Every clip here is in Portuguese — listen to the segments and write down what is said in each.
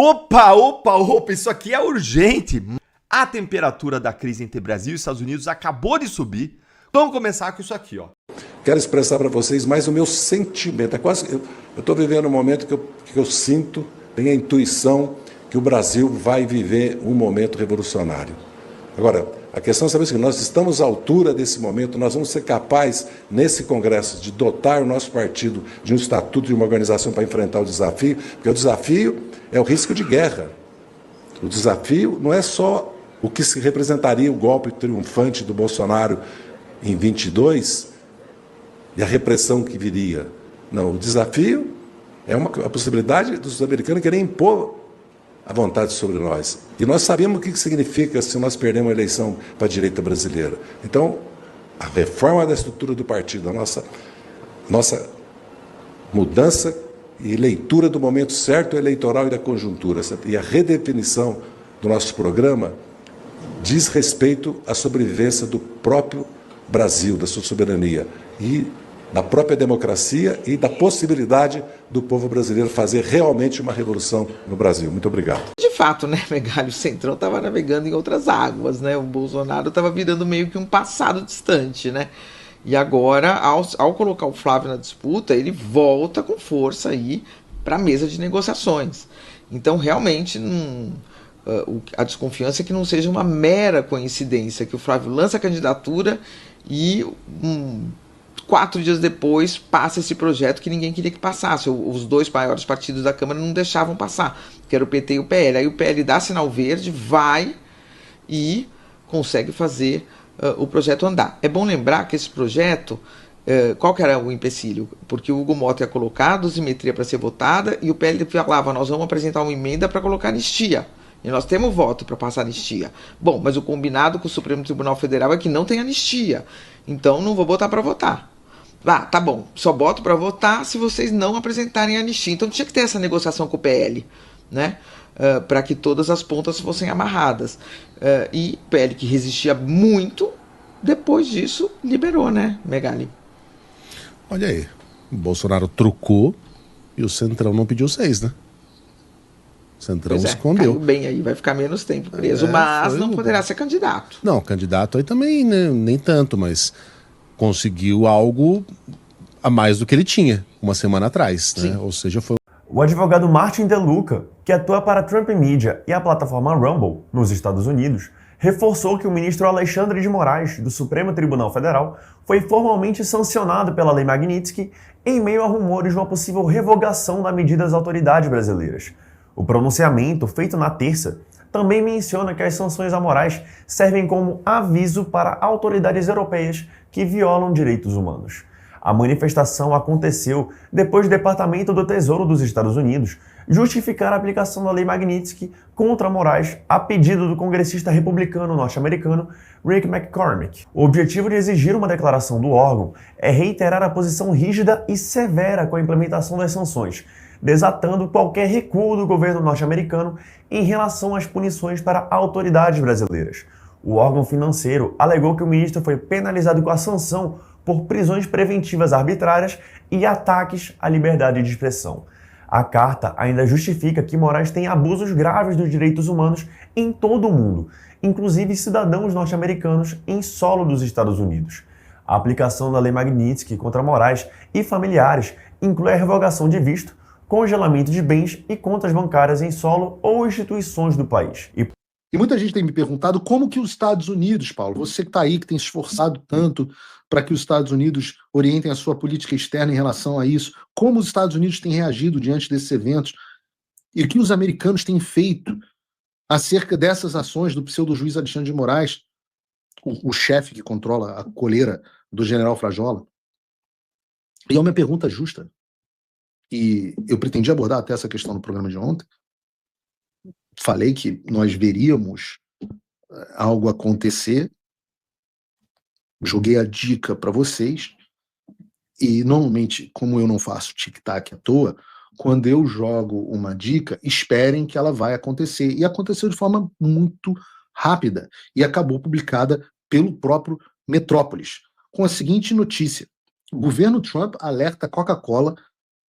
Opa, opa, opa, isso aqui é urgente. A temperatura da crise entre Brasil e Estados Unidos acabou de subir. Vamos começar com isso aqui, ó. Quero expressar para vocês mais o meu sentimento. Eu estou vivendo um momento que eu sinto, tenho a intuição que o Brasil vai viver um momento revolucionário. Agora, a questão é saber se nós estamos à altura desse momento, nós vamos ser capazes, nesse Congresso, de dotar o nosso partido de um estatuto, de uma organização para enfrentar o desafio, porque o desafio é o risco de guerra. O desafio não é só o que se representaria o golpe triunfante do Bolsonaro em 22 e a repressão que viria. Não, o desafio é a possibilidade dos americanos querem impor a vontade sobre nós. E nós sabemos o que significa se nós perdermos a eleição para a direita brasileira. Então, a reforma da estrutura do partido, a nossa mudança e leitura do momento certo eleitoral e da conjuntura, e a redefinição do nosso programa diz respeito à sobrevivência do próprio Brasil, da sua soberania, e da própria democracia e da possibilidade do povo brasileiro fazer realmente uma revolução no Brasil. Muito obrigado. De fato, né, Megali, o Centrão estava navegando em outras águas, né? O Bolsonaro estava virando meio que um passado distante, né? E agora, ao colocar o Flávio na disputa, ele volta com força aí para a mesa de negociações. Então, realmente, a desconfiança é que não seja uma mera coincidência, que o Flávio lança a candidatura e 4 dias depois passa esse projeto que ninguém queria que passasse. Os dois maiores partidos da Câmara não deixavam passar, que era o PT e o PL. Aí o PL dá sinal verde, vai e consegue fazer o projeto andar. É bom lembrar que esse projeto, qual que era o empecilho? Porque o Hugo Mota ia colocar a dosimetria para ser votada e o PL falava, nós vamos apresentar uma emenda para colocar anistia. E nós temos voto para passar anistia. Bom, mas o combinado com o Supremo Tribunal Federal é que não tem anistia. Então não vou botar para votar. Ah, tá bom, só boto para votar se vocês não apresentarem anistia. Então tinha que ter essa negociação com o PL, né? Para que todas as pontas fossem amarradas. E o PL, que resistia muito, depois disso liberou, né, Megali? Olha aí, o Bolsonaro trucou e o Centrão não pediu 6, né? O Centrão escondeu. Caiu bem aí, vai ficar menos tempo preso, mas não poderá ser candidato. Não, candidato aí também, né, nem tanto, mas conseguiu algo a mais do que ele tinha uma semana atrás, né? Ou seja, foi... O advogado Martin DeLuca, que atua para a Trump Media e a plataforma Rumble, nos Estados Unidos, reforçou que o ministro Alexandre de Moraes, do Supremo Tribunal Federal, foi formalmente sancionado pela Lei Magnitsky em meio a rumores de uma possível revogação da medida das autoridades brasileiras. O pronunciamento, feito na terça, também menciona que as sanções a Moraes servem como aviso para autoridades europeias que violam direitos humanos. A manifestação aconteceu depois do Departamento do Tesouro dos Estados Unidos justificar a aplicação da Lei Magnitsky contra Moraes a pedido do congressista republicano norte-americano Rick McCormick. O objetivo de exigir uma declaração do órgão é reiterar a posição rígida e severa com a implementação das sanções, desatando qualquer recuo do governo norte-americano em relação às punições para autoridades brasileiras. O órgão financeiro alegou que o ministro foi penalizado com a sanção por prisões preventivas arbitrárias e ataques à liberdade de expressão. A carta ainda justifica que Moraes tem abusos graves dos direitos humanos em todo o mundo, inclusive cidadãos norte-americanos em solo dos Estados Unidos. A aplicação da Lei Magnitsky contra Moraes e familiares inclui a revogação de visto, congelamento de bens e contas bancárias em solo ou instituições do país. E muita gente tem me perguntado como que os Estados Unidos, Paulo, você que está aí, que tem se esforçado tanto para que os Estados Unidos orientem a sua política externa em relação a isso, como os Estados Unidos têm reagido diante desses eventos e o que os americanos têm feito acerca dessas ações do pseudo-juiz Alexandre de Moraes, o chefe que controla a coleira do general Frajola. E é uma pergunta justa. E eu pretendi abordar até essa questão no programa de ontem. Falei que nós veríamos algo acontecer, joguei a dica para vocês, e normalmente, como eu não faço tic-tac à toa, quando eu jogo uma dica, esperem que ela vai acontecer. E aconteceu de forma muito rápida, e acabou publicada pelo próprio Metrópolis, com a seguinte notícia: o governo Trump alerta a Coca-Cola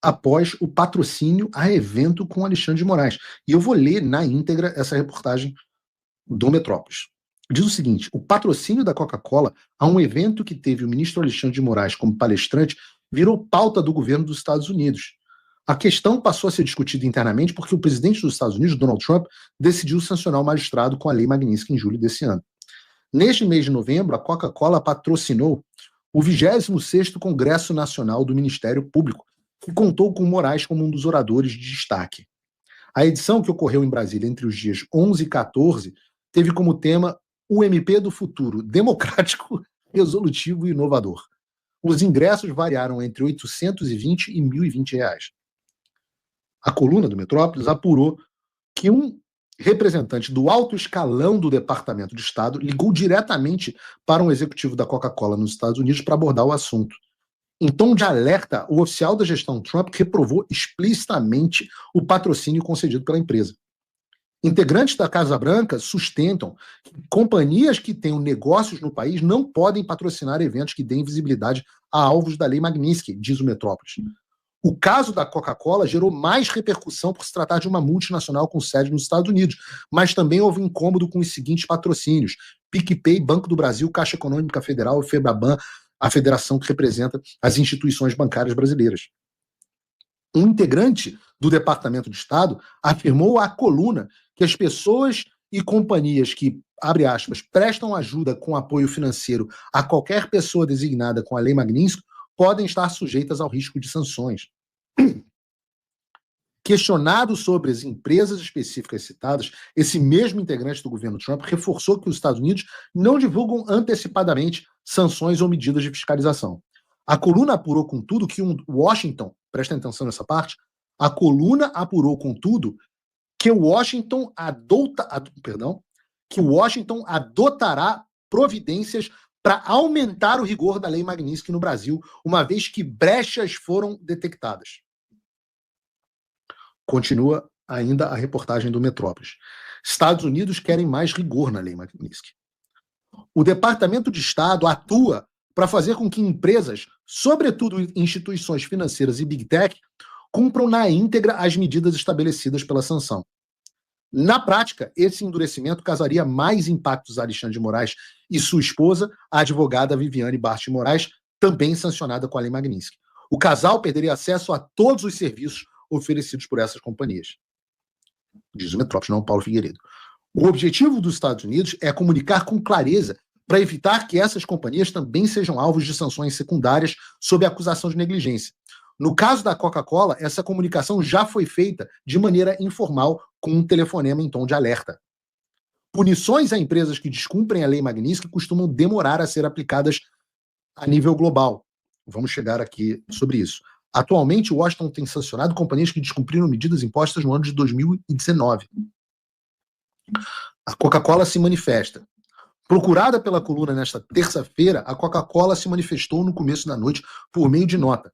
após o patrocínio a evento com Alexandre de Moraes. E eu vou ler na íntegra essa reportagem do Metrópolis. Diz o seguinte: o patrocínio da Coca-Cola a um evento que teve o ministro Alexandre de Moraes como palestrante virou pauta do governo dos Estados Unidos. A questão passou a ser discutida internamente porque o presidente dos Estados Unidos, Donald Trump, decidiu sancionar o magistrado com a Lei Magnitsky em julho desse ano. Neste mês de novembro, a Coca-Cola patrocinou o 26º Congresso Nacional do Ministério Público, que contou com Moraes como um dos oradores de destaque. A edição, que ocorreu em Brasília entre os dias 11 e 14, teve como tema o MP do futuro, democrático, resolutivo e inovador. Os ingressos variaram entre R$ 820 e R$ 1.020. A coluna do Metrópolis apurou que um representante do alto escalão do Departamento de Estado ligou diretamente para um executivo da Coca-Cola nos Estados Unidos para abordar o assunto. Em tom de alerta, o oficial da gestão Trump reprovou explicitamente o patrocínio concedido pela empresa. Integrantes da Casa Branca sustentam que companhias que tenham negócios no país não podem patrocinar eventos que deem visibilidade a alvos da Lei Magnitsky, diz o Metrópolis. O caso da Coca-Cola gerou mais repercussão por se tratar de uma multinacional com sede nos Estados Unidos, mas também houve incômodo com os seguintes patrocínios: PicPay, Banco do Brasil, Caixa Econômica Federal e Febraban, a federação que representa as instituições bancárias brasileiras. Um integrante do Departamento de Estado afirmou à coluna que as pessoas e companhias que, abre aspas, prestam ajuda com apoio financeiro a qualquer pessoa designada com a Lei Magnitsky podem estar sujeitas ao risco de sanções. Questionado sobre as empresas específicas citadas, esse mesmo integrante do governo Trump reforçou que os Estados Unidos não divulgam antecipadamente sanções ou medidas de fiscalização. A coluna apurou, contudo, que Washington, prestem atenção nessa parte, a coluna apurou, contudo, que Washington adotará providências para aumentar o rigor da Lei Magnitsky no Brasil, uma vez que brechas foram detectadas. Continua ainda a reportagem do Metrópolis. Estados Unidos querem mais rigor na Lei Magnitsky. O Departamento de Estado atua para fazer com que empresas, sobretudo instituições financeiras e Big Tech, cumpram na íntegra as medidas estabelecidas pela sanção. Na prática, esse endurecimento causaria mais impactos a Alexandre de Moraes e sua esposa, a advogada Viviane Bart de Moraes, também sancionada com a Lei Magnitsky. O casal perderia acesso a todos os serviços oferecidos por essas companhias. Diz o Metrópolis, não Paulo Figueiredo. O objetivo dos Estados Unidos é comunicar com clareza para evitar que essas companhias também sejam alvos de sanções secundárias sob acusação de negligência. No caso da Coca-Cola, essa comunicação já foi feita de maneira informal com um telefonema em tom de alerta. Punições a empresas que descumprem a Lei Magnitsky costumam demorar a ser aplicadas a nível global. Vamos chegar aqui sobre isso. Atualmente, Washington tem sancionado companhias que descumpriram medidas impostas no ano de 2019. A Coca-Cola se manifesta. Procurada pela coluna nesta terça-feira, a Coca-Cola se manifestou no começo da noite por meio de nota.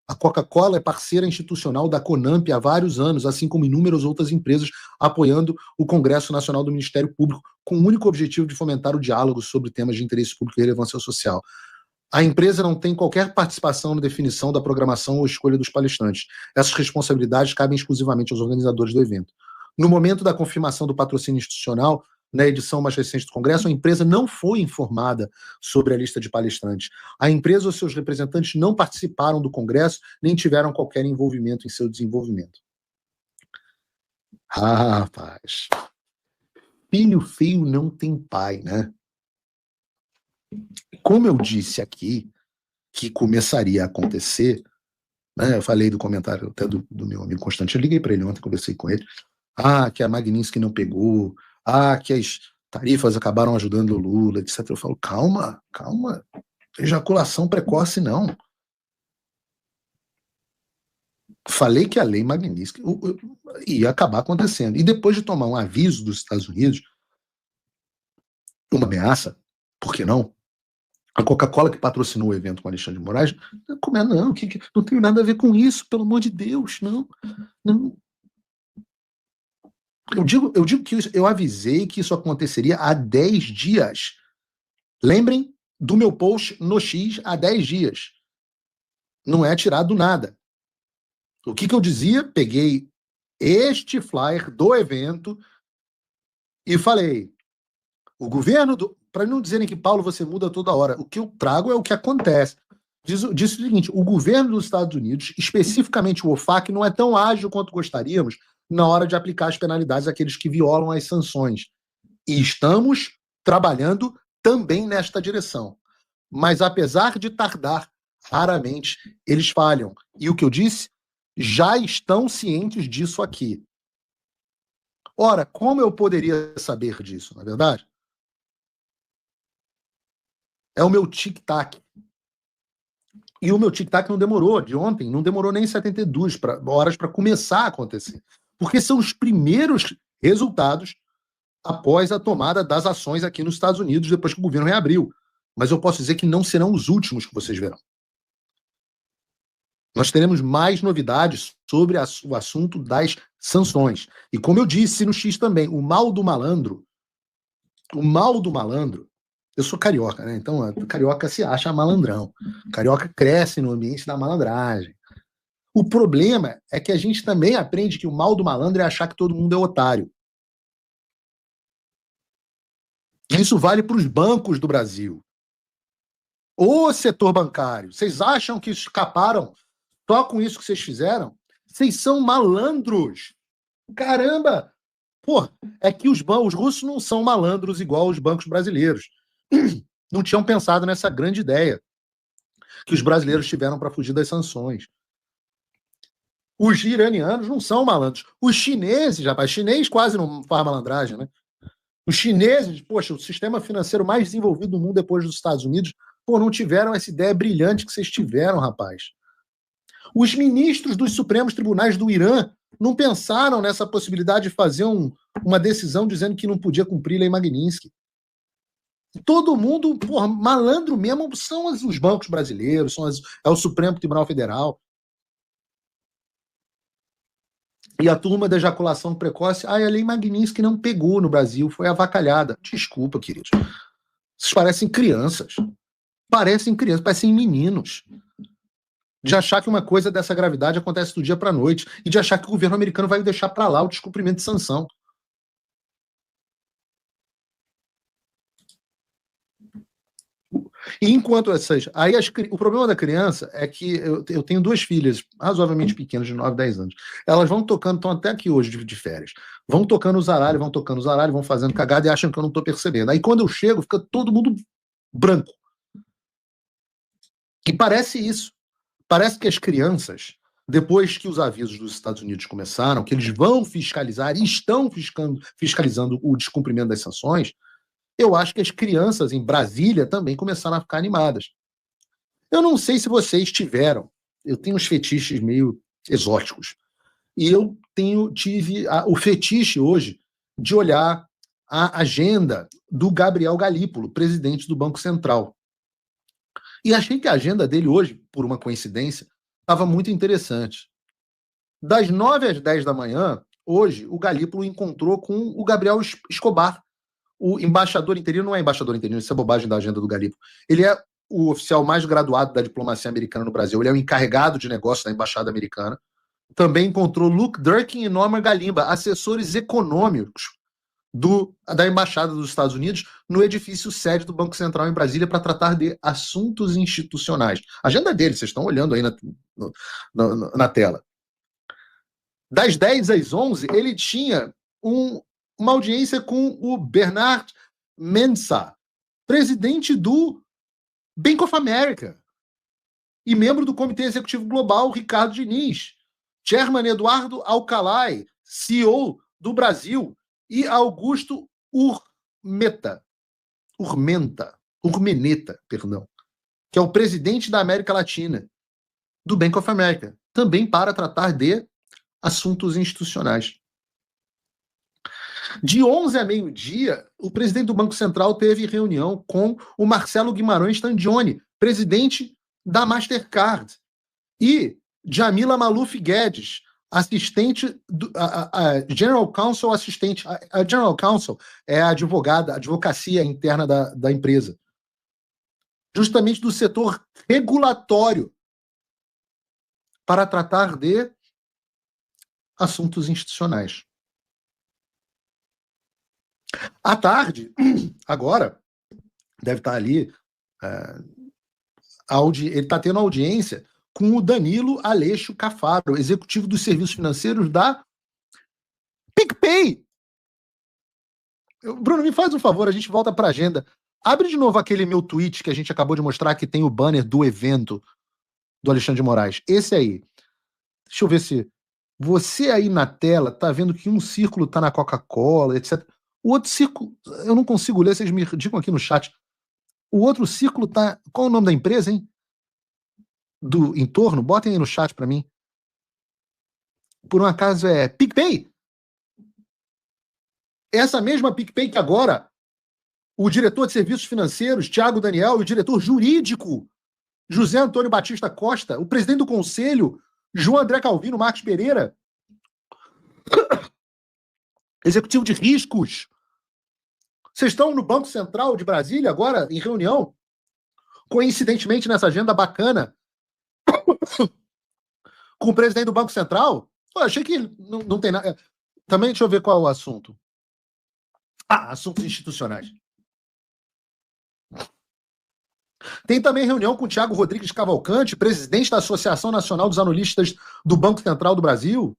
A Coca-Cola é parceira institucional da CONAMP há vários anos, assim como inúmeras outras empresas, apoiando o Congresso Nacional do Ministério Público, com o único objetivo de fomentar o diálogo sobre temas de interesse público e relevância social. A empresa não tem qualquer participação na definição da programação ou escolha dos palestrantes. Essas responsabilidades cabem exclusivamente aos organizadores do evento. No momento da confirmação do patrocínio institucional, na edição mais recente do Congresso, a empresa não foi informada sobre a lista de palestrantes. A empresa ou seus representantes não participaram do Congresso, nem tiveram qualquer envolvimento em seu desenvolvimento. Ah, rapaz. Filho feio não tem pai, né? Como eu disse aqui, que começaria a acontecer, né? Eu falei do comentário até do meu amigo Constantino, eu liguei para ele ontem, conversei com ele. Que a Magnitsky não pegou, que as tarifas acabaram ajudando o Lula, etc. Eu falo, calma, ejaculação precoce não. Falei que a Lei Magnitsky ia acabar acontecendo. E depois de tomar um aviso dos Estados Unidos, uma ameaça, por que não? A Coca-Cola, que patrocinou o evento com Alexandre de Moraes, não tem nada a ver com isso, pelo amor de Deus, não. Eu digo que eu avisei que isso aconteceria há 10 dias. Lembrem do meu post no X há 10 dias. Não é tirado do nada. O que eu dizia? Peguei este flyer do evento e falei, o governo para não dizerem que, Paulo, você muda toda hora, o que eu trago é o que acontece. Disse o seguinte, o governo dos Estados Unidos, especificamente o OFAC, não é tão ágil quanto gostaríamos na hora de aplicar as penalidades àqueles que violam as sanções. E estamos trabalhando também nesta direção. Mas apesar de tardar, raramente eles falham. E o que eu disse, já estão cientes disso aqui. Ora, como eu poderia saber disso, na verdade? É o meu tic-tac. E o meu tic-tac não demorou, de ontem, não demorou nem 72 horas para começar a acontecer. Porque são os primeiros resultados após a tomada das ações aqui nos Estados Unidos, depois que o governo reabriu. Mas eu posso dizer que não serão os últimos que vocês verão. Nós teremos mais novidades sobre o assunto das sanções. E como eu disse no X também, o mal do malandro, eu sou carioca, né? Então, carioca se acha malandrão. Carioca cresce no ambiente da malandragem. O problema é que a gente também aprende que o mal do malandro é achar que todo mundo é otário. Isso vale para os bancos do Brasil. O setor bancário. Vocês acham que escaparam só com isso que vocês fizeram? Vocês são malandros. Caramba! Pô, é que os russos não são malandros igual os bancos brasileiros. Não tinham pensado nessa grande ideia que os brasileiros tiveram para fugir das sanções. Os iranianos não são malandros. Os chineses, rapaz, chinês quase não faz malandragem, né? Os chineses, poxa, o sistema financeiro mais desenvolvido do mundo depois dos Estados Unidos, pô, não tiveram essa ideia brilhante que vocês tiveram, rapaz. Os ministros dos Supremos Tribunais do Irã não pensaram nessa possibilidade de fazer uma decisão dizendo que não podia cumprir a Lei Magnitsky. Todo mundo, porra, malandro mesmo, são os bancos brasileiros, é o Supremo Tribunal Federal. E a turma da ejaculação precoce, a Lei Magnitsky não pegou no Brasil, foi avacalhada. Desculpa, queridos. Vocês parecem crianças. Parecem meninos. De achar que uma coisa dessa gravidade acontece do dia para a noite e de achar que o governo americano vai deixar para lá o descumprimento de sanção. E enquanto essas... o problema da criança é que eu tenho duas filhas razoavelmente pequenas, de 9, 10 anos. Elas vão tocando, estão até aqui hoje de férias. Vão tocando os aralhos, vão fazendo cagada e acham que eu não estou percebendo. Aí quando eu chego, fica todo mundo branco. E parece isso. Parece que as crianças, depois que os avisos dos Estados Unidos começaram, que eles vão fiscalizar e estão fiscalizando o descumprimento das sanções, eu acho que as crianças em Brasília também começaram a ficar animadas. Eu não sei se vocês tiveram, eu tenho uns fetiches meio exóticos, e eu tive o fetiche hoje de olhar a agenda do Gabriel Galípolo, presidente do Banco Central. E achei que a agenda dele hoje, por uma coincidência, estava muito interessante. Das 9 às 10 da manhã, hoje, o Galípolo encontrou com o Gabriel Escobar, o embaixador interino. Não é embaixador interino, isso é bobagem da agenda do Galípolo. Ele é o oficial mais graduado da diplomacia americana no Brasil. Ele é o encarregado de negócios da embaixada americana. Também encontrou Luke Durkin e Norman Galimba, assessores econômicos da Embaixada dos Estados Unidos, no edifício sede do Banco Central em Brasília, para tratar de assuntos institucionais. A agenda dele, vocês estão olhando aí na tela. Das 10 às 11, ele tinha uma audiência com o Bernard Mensah, presidente do Bank of America e membro do Comitê Executivo Global, Ricardo Diniz, Chairman Eduardo Alcalay, CEO do Brasil, e Augusto Urmeneta, que é o presidente da América Latina, do Bank of America, também para tratar de assuntos institucionais. De 11 a meio-dia, o presidente do Banco Central teve reunião com o Marcelo Guimarães Tandioni, presidente da Mastercard, e Jamila Maluf Guedes, assistente, a General Counsel assistente. A General Counsel é a advocacia interna da empresa, justamente do setor regulatório, para tratar de assuntos institucionais. À tarde, agora, deve estar ali, ele está tendo audiência com o Danilo Aleixo Cafaro, executivo dos serviços financeiros da PicPay. Bruno, me faz um favor, a gente volta para a agenda. Abre de novo aquele meu tweet que a gente acabou de mostrar, que tem o banner do evento do Alexandre de Moraes. Esse aí. Deixa eu ver se... Você aí na tela tá vendo que um círculo tá na Coca-Cola, etc. O outro círculo, eu não consigo ler, vocês me digam aqui no chat. O outro círculo tá... Qual é o nome da empresa, hein? Do entorno? Botem aí no chat para mim. Por um acaso é PicPay? Essa mesma PicPay que agora o diretor de serviços financeiros, Thiago Daniel, e o diretor jurídico, José Antônio Batista Costa, o presidente do conselho, João André Calvino Marques Pereira, executivo de riscos. Vocês estão no Banco Central de Brasília agora, em reunião, coincidentemente nessa agenda bacana, com o presidente do Banco Central? Pô, achei que não tem nada. Também deixa eu ver qual é o assunto. Assuntos institucionais. Tem também reunião com o Thiago Rodrigues Cavalcante, presidente da Associação Nacional dos Analistas do Banco Central do Brasil.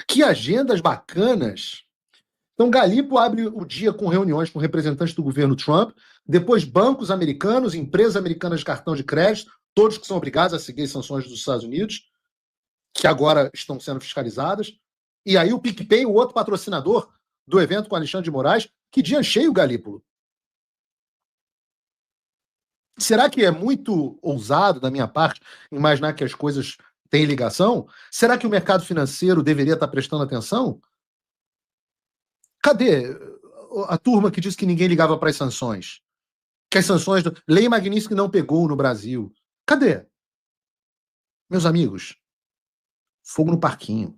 Que agendas bacanas. Então, Galipo abre o dia com reuniões com representantes do governo Trump, depois bancos americanos, empresas americanas de cartão de crédito, todos que são obrigados a seguir as sanções dos Estados Unidos, que agora estão sendo fiscalizadas. E aí o PicPay, o outro patrocinador do evento com Alexandre de Moraes. Que dia cheio, Galípolo. Será que é muito ousado da minha parte imaginar que as coisas têm ligação? Será que o mercado financeiro deveria estar prestando atenção? Cadê a turma que disse que ninguém ligava para as sanções? Que as sanções... Lei Magnitsky não pegou no Brasil. Cadê? Meus amigos, fogo no parquinho.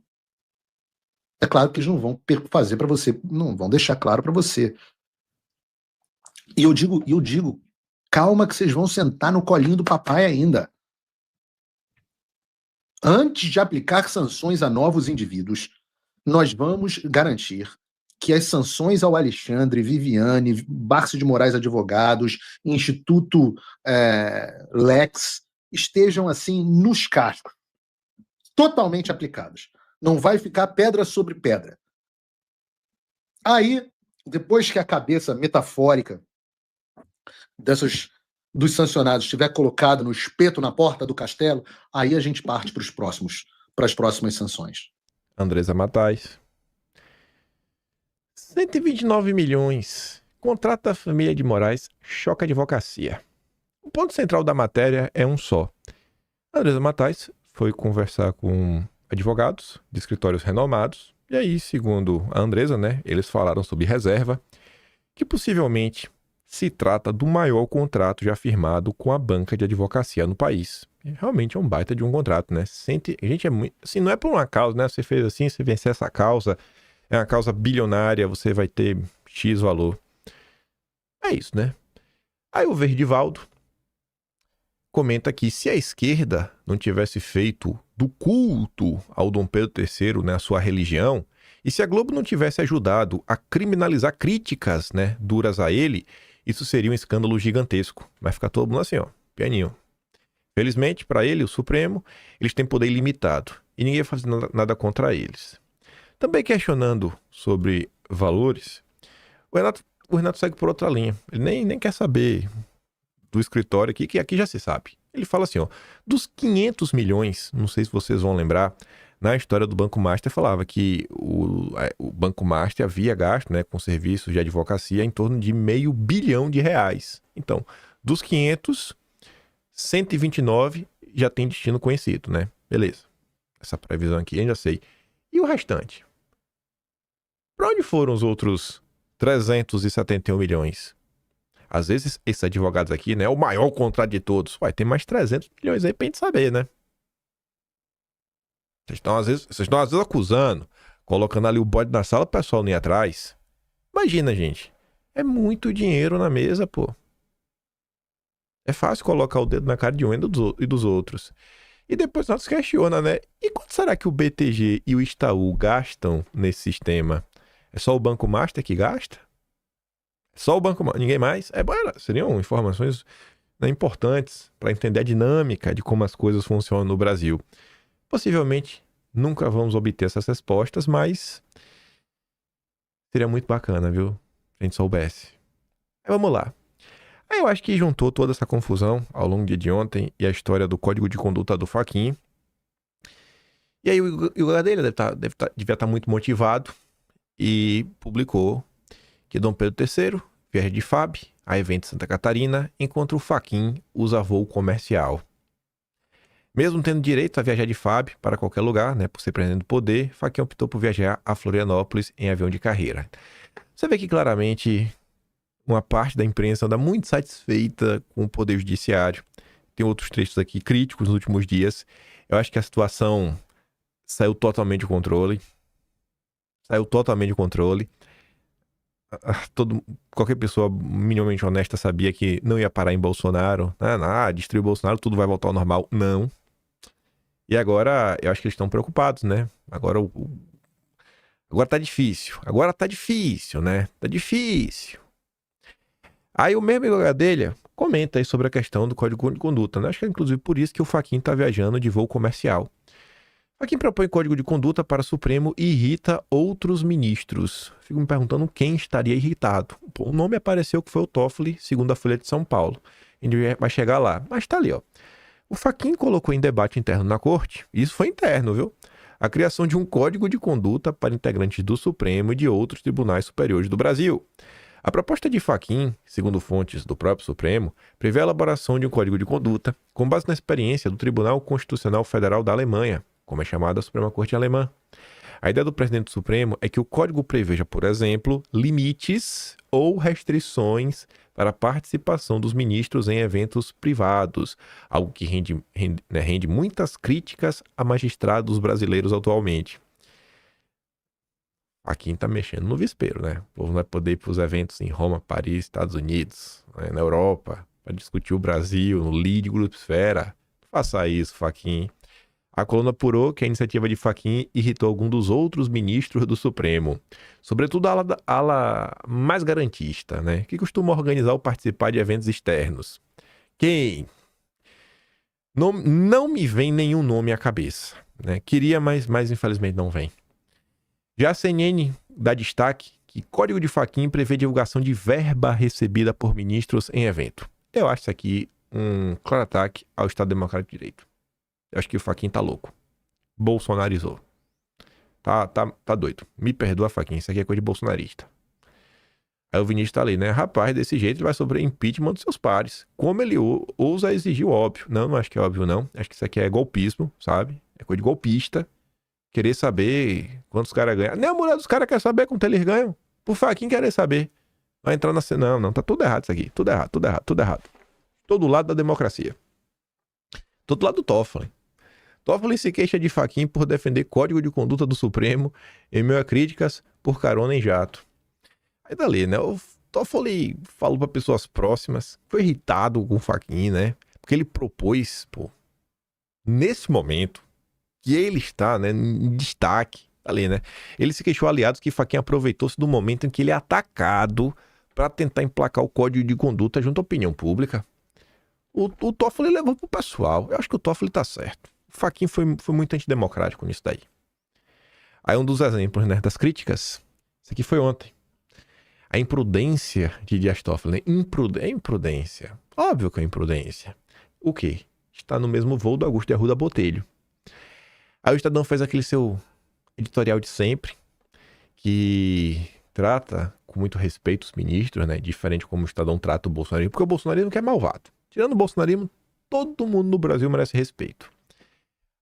É claro que eles não vão fazer para você, não vão deixar claro para você. E eu digo, calma que vocês vão sentar no colinho do papai ainda. Antes de aplicar sanções a novos indivíduos, nós vamos garantir que as sanções ao Alexandre, Viviane, Barça de Moraes Advogados, Instituto Lex, estejam assim nos cascos, totalmente aplicadas. Não vai ficar pedra sobre pedra. Aí, depois que a cabeça metafórica dos sancionados estiver colocada no espeto na porta do castelo, aí a gente parte para as próximas sanções. Andresa Matais. 129 milhões. Contrato da família de Moraes choca a advocacia. O ponto central da matéria é um só. Andresa Matais foi conversar com advogados de escritórios renomados, e aí, segundo a Andresa, eles falaram sobre reserva, que possivelmente se trata do maior contrato já firmado com a banca de advocacia no país. Realmente é um baita de um contrato, Gente, é muito, assim, não é por uma causa, Você fez assim, você vencer essa causa, é uma causa bilionária, você vai ter X valor. É isso, Aí o Verdivaldo comenta que se a esquerda não tivesse feito do culto ao Dom Pedro III, a sua religião, e se a Globo não tivesse ajudado a criminalizar críticas, duras a ele, isso seria um escândalo gigantesco. Vai ficar todo mundo assim, pianinho. Felizmente, para ele, o Supremo, eles têm poder ilimitado e ninguém faz nada contra eles. Também questionando sobre valores, o Renato segue por outra linha. Ele nem quer saber do escritório aqui, que aqui já se sabe. Ele fala assim, dos 500 milhões, não sei se vocês vão lembrar, na história do Banco Master falava que o Banco Master havia gasto, com serviços de advocacia em torno de R$500 bilhão. Então, dos 500, 129 já tem destino conhecido, Beleza. Essa previsão aqui eu já sei. E o restante? Para onde foram os outros 371 milhões? Às vezes, esses advogados aqui, é o maior contrato de todos. Tem mais 300 milhões aí pra gente saber, Vocês estão, às vezes, acusando, colocando ali o bode na sala, o pessoal não ir atrás. Imagina, gente. É muito dinheiro na mesa, pô. É fácil colocar o dedo na cara de um e dos outros. E depois nós questiona, né? E quanto será que o BTG e o Itaú gastam nesse sistema? É só o Banco Master que gasta? É só o Banco Master, ninguém mais? Seriam informações, né, importantes para entender a dinâmica de como as coisas funcionam no Brasil. Possivelmente nunca vamos obter essas respostas, mas seria muito bacana, viu? Se a gente soubesse. Aí vamos lá. Aí eu acho que juntou toda essa confusão ao longo do dia de ontem e a história do código de conduta do Fachin. E aí o Gadelha devia estar muito motivado e publicou que Dom Pedro III viaja de FAB a evento em Santa Catarina, enquanto o Fachin usa voo comercial. Mesmo tendo direito a viajar de FAB para qualquer lugar, né, por ser presidente do poder, Fachin optou por viajar a Florianópolis em avião de carreira. Você vê que claramente uma parte da imprensa anda muito satisfeita com o poder judiciário. Tem outros trechos aqui críticos nos últimos dias. Eu acho que a situação saiu totalmente do controle. Qualquer pessoa minimamente honesta sabia que não ia parar em Bolsonaro. Destruir o Bolsonaro, tudo vai voltar ao normal. Não. E agora, eu acho que eles estão preocupados, né? Agora tá difícil. Né? Tá difícil. Aí o mesmo Gadelha comenta aí sobre a questão do Código de Conduta, né? Acho que é inclusive por isso que o Fachin está viajando de voo comercial. Fachin propõe Código de Conduta para o Supremo e irrita outros ministros. Fico me perguntando quem estaria irritado. O nome apareceu que foi o Toffoli, segundo a Folha de São Paulo. A gente vai chegar lá, mas tá ali, ó. O Fachin colocou em debate interno na corte, e isso foi interno, viu? A criação de um Código de Conduta para integrantes do Supremo e de outros tribunais superiores do Brasil. A proposta de Fachin, segundo fontes do próprio Supremo, prevê a elaboração de um código de conduta com base na experiência do Tribunal Constitucional Federal da Alemanha, como é chamada a Suprema Corte Alemã. A ideia do presidente do Supremo é que o código preveja, por exemplo, limites ou restrições para a participação dos ministros em eventos privados, algo que rende muitas críticas a magistrados brasileiros atualmente. Fachin tá mexendo no vespeiro, né? O povo não vai poder ir para os eventos em Roma, Paris, Estados Unidos, né? Na Europa, para discutir o Brasil, no LIDE, Grupsfera. Faça isso, Fachin. A coluna apurou que a iniciativa de Fachin irritou algum dos outros ministros do Supremo, sobretudo a ala mais garantista, né? Que costuma organizar ou participar de eventos externos. Quem? Não me vem nenhum nome à cabeça, né? Queria, mas infelizmente não vem. Já a CNN dá destaque que Código de Fachin prevê divulgação de verba recebida por ministros em evento. Eu acho isso aqui um claro ataque ao Estado Democrático de Direito. Eu acho que o Fachin tá louco. Bolsonarizou. Tá doido. Me perdoa, Fachin, isso aqui é coisa de bolsonarista. Aí o Vinícius tá ali, né? Rapaz, desse jeito ele vai sofrer impeachment dos seus pares. Como ele ousa exigir o óbvio. Não acho que é óbvio, não. Acho que isso aqui é golpismo, sabe? É coisa de golpista. Querer saber quantos caras ganham. Nem a mulher dos caras quer saber quanto eles ganham. Por Fachin querer saber. Vai entrar na cena. Não. Tá tudo errado isso aqui. Tudo errado. Todo lado da democracia. Todo lado do Toffoli. Toffoli se queixa de Fachin por defender Código de Conduta do Supremo em meio a críticas por carona em jato. Aí dali, né? O Toffoli falou para pessoas próximas. Foi irritado com o Fachin, né? Porque ele propôs, nesse momento, que ele está, né, em destaque ali, né? Ele se queixou, aliados, que Fachin aproveitou-se do momento em que ele é atacado para tentar emplacar o Código de Conduta junto à opinião pública. O Toffoli levou pro pessoal. Eu acho que o Toffoli tá certo. O Fachin foi muito antidemocrático nisso daí. Aí um dos exemplos, né, das críticas, isso aqui foi ontem. A imprudência de Dias Toffoli, né? Imprudência. Óbvio que é imprudência. O quê? Está no mesmo voo do Augusto de Arruda Botelho. Aí o Estadão fez aquele seu editorial de sempre, que trata com muito respeito os ministros, né? Diferente como o Estadão trata o bolsonarismo, porque o bolsonarismo que é malvado. Tirando o bolsonarismo, todo mundo no Brasil merece respeito.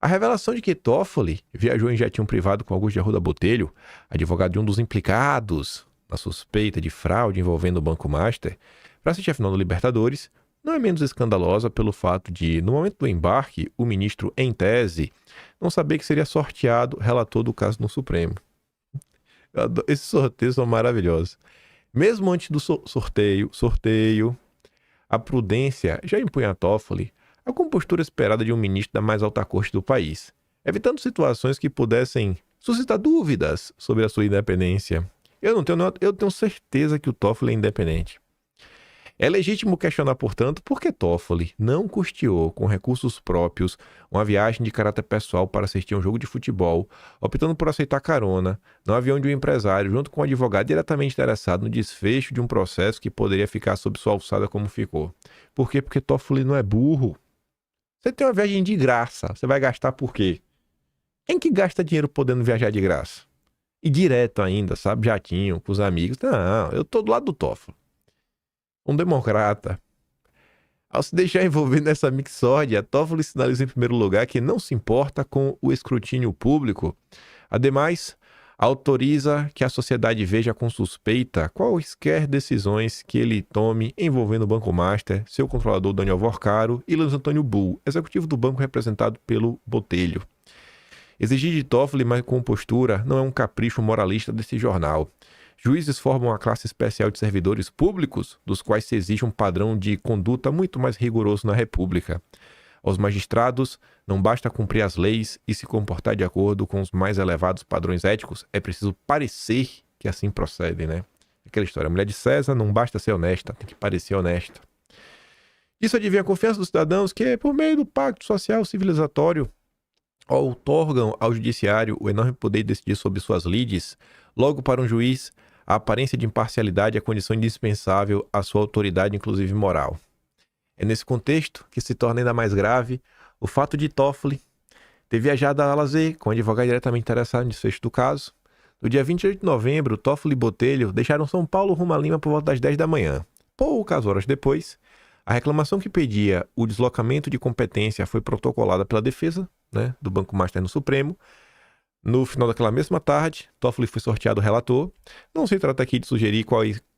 A revelação de que Toffoli viajou em jetinho privado com Augusto de Arruda Botelho, advogado de um dos implicados na suspeita de fraude envolvendo o Banco Master, para assistir a final do Libertadores, não é menos escandalosa pelo fato de, no momento do embarque, o ministro, em tese, não saber que seria sorteado relator do caso no Supremo. Esses sorteios são maravilhosos. Mesmo antes do sorteio, A prudência já impunha a Toffoli a compostura esperada de um ministro da mais alta corte do país, evitando situações que pudessem suscitar dúvidas sobre a sua independência. Eu tenho certeza que o Toffoli é independente. É legítimo questionar, portanto, por que Toffoli não custeou com recursos próprios uma viagem de caráter pessoal para assistir a um jogo de futebol, optando por aceitar carona no avião de um empresário junto com um advogado diretamente interessado no desfecho de um processo que poderia ficar sob sua alçada como ficou. Por quê? Porque Toffoli não é burro. Você tem uma viagem de graça, você vai gastar por quê? Quem que gasta dinheiro podendo viajar de graça? E direto ainda, sabe? Jatinho, com os amigos. Não, eu tô do lado do Toffoli. Um democrata. Ao se deixar envolver nessa mixórdia, Toffoli sinaliza em primeiro lugar que não se importa com o escrutínio público. Ademais, autoriza que a sociedade veja com suspeita quaisquer decisões que ele tome envolvendo o Banco Master, seu controlador Daniel Vorcaro e Luiz Antônio Bull, executivo do banco representado pelo Botelho. Exigir de Toffoli mais compostura não é um capricho moralista desse jornal. Juízes formam uma classe especial de servidores públicos, dos quais se exige um padrão de conduta muito mais rigoroso na República. Aos magistrados, não basta cumprir as leis e se comportar de acordo com os mais elevados padrões éticos, é preciso parecer que assim procedem, né? Aquela história, a mulher de César não basta ser honesta, tem que parecer honesta. Isso advém a confiança dos cidadãos que, por meio do pacto social civilizatório, outorgam ao judiciário o enorme poder de decidir sobre suas lides. Logo, para um juiz, a aparência de imparcialidade é a condição indispensável à sua autoridade, inclusive moral. É nesse contexto que se torna ainda mais grave o fato de Toffoli ter viajado a lazer com um advogado diretamente interessado no desfecho do caso. No dia 28 de novembro, Toffoli e Botelho deixaram São Paulo rumo a Lima por volta das 10 da manhã. Poucas horas depois, a reclamação que pedia o deslocamento de competência foi protocolada pela defesa, do Banco Master no Supremo. No final daquela mesma tarde, Toffoli foi sorteado relator. Não se trata aqui de sugerir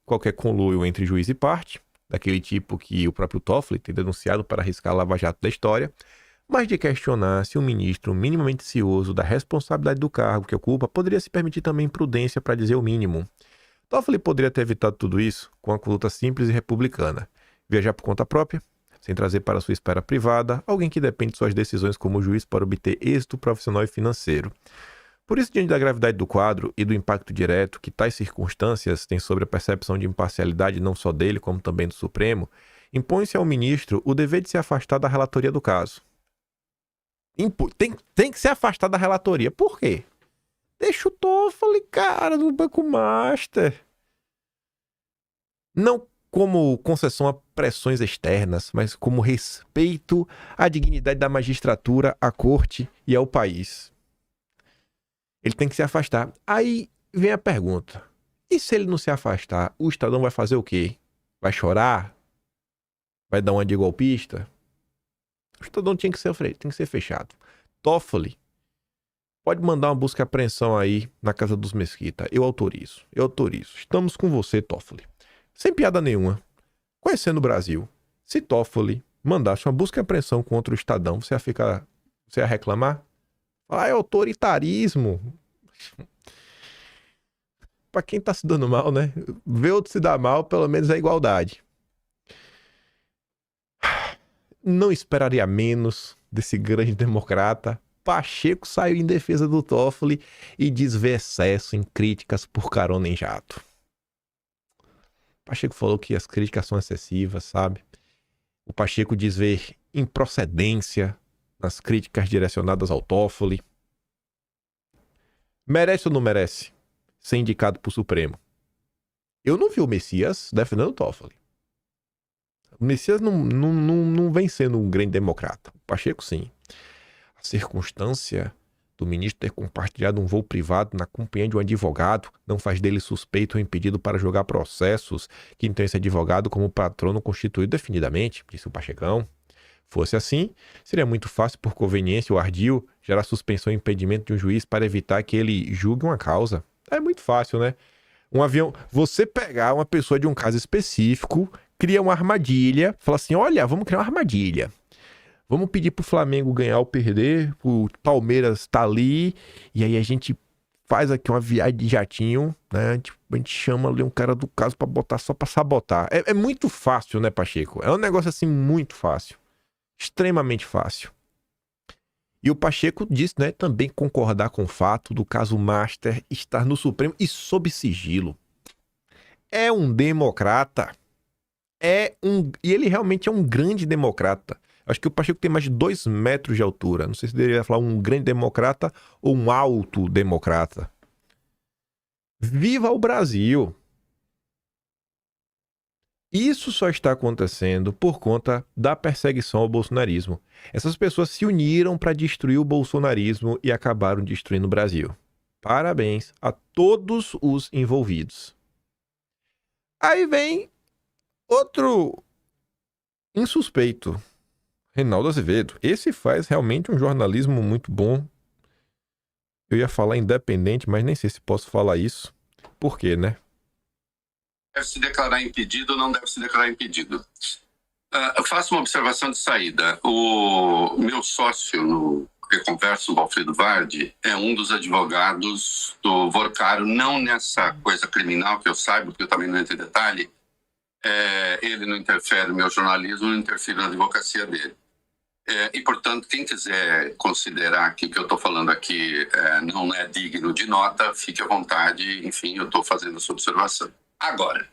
qualquer conluio entre juiz e parte, daquele tipo que o próprio Toffoli tem denunciado para arriscar a lava-jato da história, mas de questionar se um ministro minimamente cioso da responsabilidade do cargo que ocupa poderia se permitir também prudência, para dizer o mínimo. Toffoli poderia ter evitado tudo isso com a conduta simples e republicana. Viajar por conta própria, sem trazer para sua esfera privada alguém que depende de suas decisões como juiz para obter êxito profissional e financeiro. Por isso, diante da gravidade do quadro e do impacto direto que tais circunstâncias têm sobre a percepção de imparcialidade não só dele, como também do Supremo, impõe-se ao ministro o dever de se afastar da relatoria do caso. Tem que se afastar da relatoria. Por quê? Deixa o Toffoli, cara, do Banco Master. Não como concessão a pressões externas, mas como respeito à dignidade da magistratura, à corte e ao país. Ele tem que se afastar. Aí vem a pergunta. E se ele não se afastar, o Estadão vai fazer o quê? Vai chorar? Vai dar uma de golpista? O Estadão tem que ser fechado. Toffoli pode mandar uma busca e apreensão aí na casa dos Mesquita. Eu autorizo. Estamos com você, Toffoli. Sem piada nenhuma. Conhecendo o Brasil, se Toffoli mandasse uma busca e apreensão contra o Estadão, você ia reclamar? É autoritarismo. Pra quem tá se dando mal, né? Ver outro se dar mal, pelo menos é igualdade. Não esperaria menos desse grande democrata. Pacheco saiu em defesa do Toffoli e diz ver excesso em críticas por carona em jato. Pacheco falou que as críticas são excessivas, sabe? O Pacheco diz ver improcedência nas críticas direcionadas ao Toffoli. Merece ou não merece ser indicado para o Supremo? Eu não vi o Messias defendendo o Toffoli. O Messias não vem sendo um grande democrata. O Pacheco, sim. A circunstância do ministro ter compartilhado um voo privado na companhia de um advogado não faz dele suspeito ou impedido para julgar processos que então esse advogado como patrono constituído definidamente, disse o Pachecão. Fosse assim, seria muito fácil, por conveniência ou ardil, gerar suspensão e impedimento de um juiz para evitar que ele julgue uma causa. É muito fácil, né? Um avião, você pegar uma pessoa de um caso específico, cria uma armadilha, fala assim, olha, vamos criar uma armadilha. Vamos pedir pro Flamengo ganhar ou perder, o Palmeiras tá ali, e aí a gente faz aqui uma viagem de jatinho, né? Tipo, a gente chama ali um cara do caso pra botar só pra sabotar. É muito fácil, né, Pacheco? É um negócio assim muito fácil. Extremamente fácil. E o Pacheco disse, né, também concordar com o fato do caso Master estar no Supremo e sob sigilo. É um democrata. E ele realmente é um grande democrata. Acho que o Pacheco tem mais de 2 metros de altura. Não sei se deveria falar um grande democrata ou um alto democrata. Viva o Brasil! Isso só está acontecendo por conta da perseguição ao bolsonarismo. Essas pessoas se uniram para destruir o bolsonarismo e acabaram destruindo o Brasil. Parabéns a todos os envolvidos. Aí vem outro insuspeito, Reinaldo Azevedo. Esse faz realmente um jornalismo muito bom. Eu ia falar independente, mas nem sei se posso falar isso. Por quê, né? Deve se declarar impedido ou não deve se declarar impedido. Eu faço uma observação de saída. O meu sócio no Reconverso, o Valfrido Vardi, é um dos advogados do Vorcaro, não nessa coisa criminal que eu saiba, porque eu também não entro em detalhe. Ele não interfere no meu jornalismo, não interfere na advocacia dele. E, portanto, quem quiser considerar que o que eu estou falando aqui não é digno de nota, fique à vontade. Enfim, eu estou fazendo essa observação. Agora...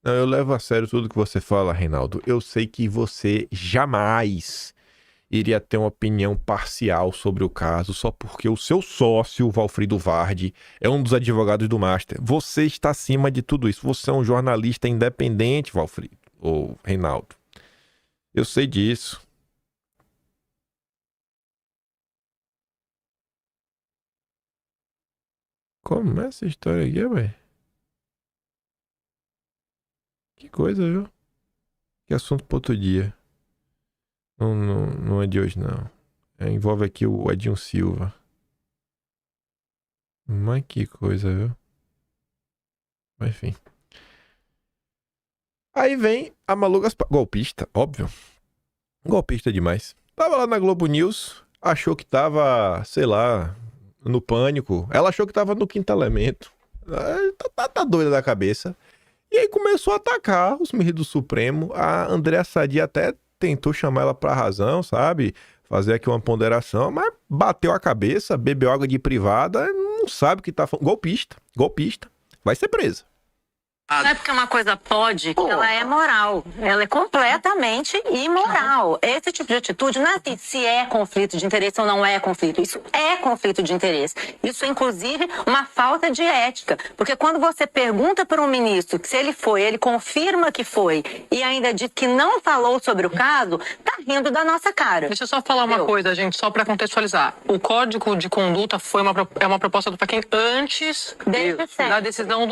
Não, eu levo a sério tudo que você fala, Reinaldo. Eu sei que você jamais iria ter uma opinião parcial sobre o caso só porque o seu sócio, Valfrido Vardi, é um dos advogados do Master. Você está acima de tudo isso. Você é um jornalista independente, Valfrido, ou Reinaldo. Eu sei disso. Como é essa história aqui, velho? Que coisa, viu? Que assunto para outro dia. Não é de hoje, não. Envolve aqui o Edinho Silva. Mas que coisa, viu? Mas, enfim. Aí vem a Malu Gaspar. Golpista, óbvio. Golpista demais. Tava lá na Globo News. Achou que tava, sei lá, no Pânico. Ela achou que tava no Quinto Elemento. Tá doida da cabeça. E aí começou a atacar os ministros do Supremo. A Andréa Sadi até tentou chamar ela pra razão, sabe? Fazer aqui uma ponderação, mas bateu a cabeça, bebeu água de privada, não sabe o que tá falando. Golpista. Vai ser presa. Não é porque uma coisa pode, que ela é moral. Ela é completamente imoral. Esse tipo de atitude não é assim, se é conflito de interesse ou não é conflito. Isso é conflito de interesse. Isso é, inclusive, uma falta de ética. Porque quando você pergunta para um ministro que se ele foi, ele confirma que foi, e ainda diz que não falou sobre o caso, tá rindo da nossa cara. Deixa eu só falar uma coisa, gente, só para contextualizar. O Código de Conduta é uma proposta do Fachin antes da decisão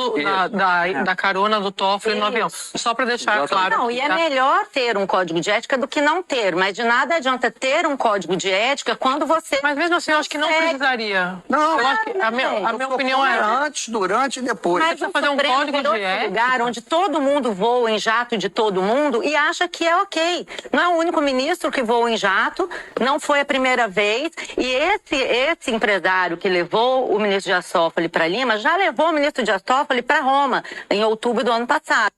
da carona do Toffoli no avião. Só para deixar claro. Não, e é melhor ter um código de ética do que não ter, mas de nada adianta ter um código de ética quando você... Mas mesmo assim, eu acho que não precisaria. Não, eu acho que a minha opinião é antes, durante e depois. Mas você fazer um código de ética, lugar onde todo mundo voa em jato de todo mundo e acha que é ok. Não é o único ministro que voa em jato, não foi a primeira vez, e esse empresário que levou o ministro Dias Toffoli para Lima já levou o ministro Dias Toffoli para Roma em outubro do ano passado.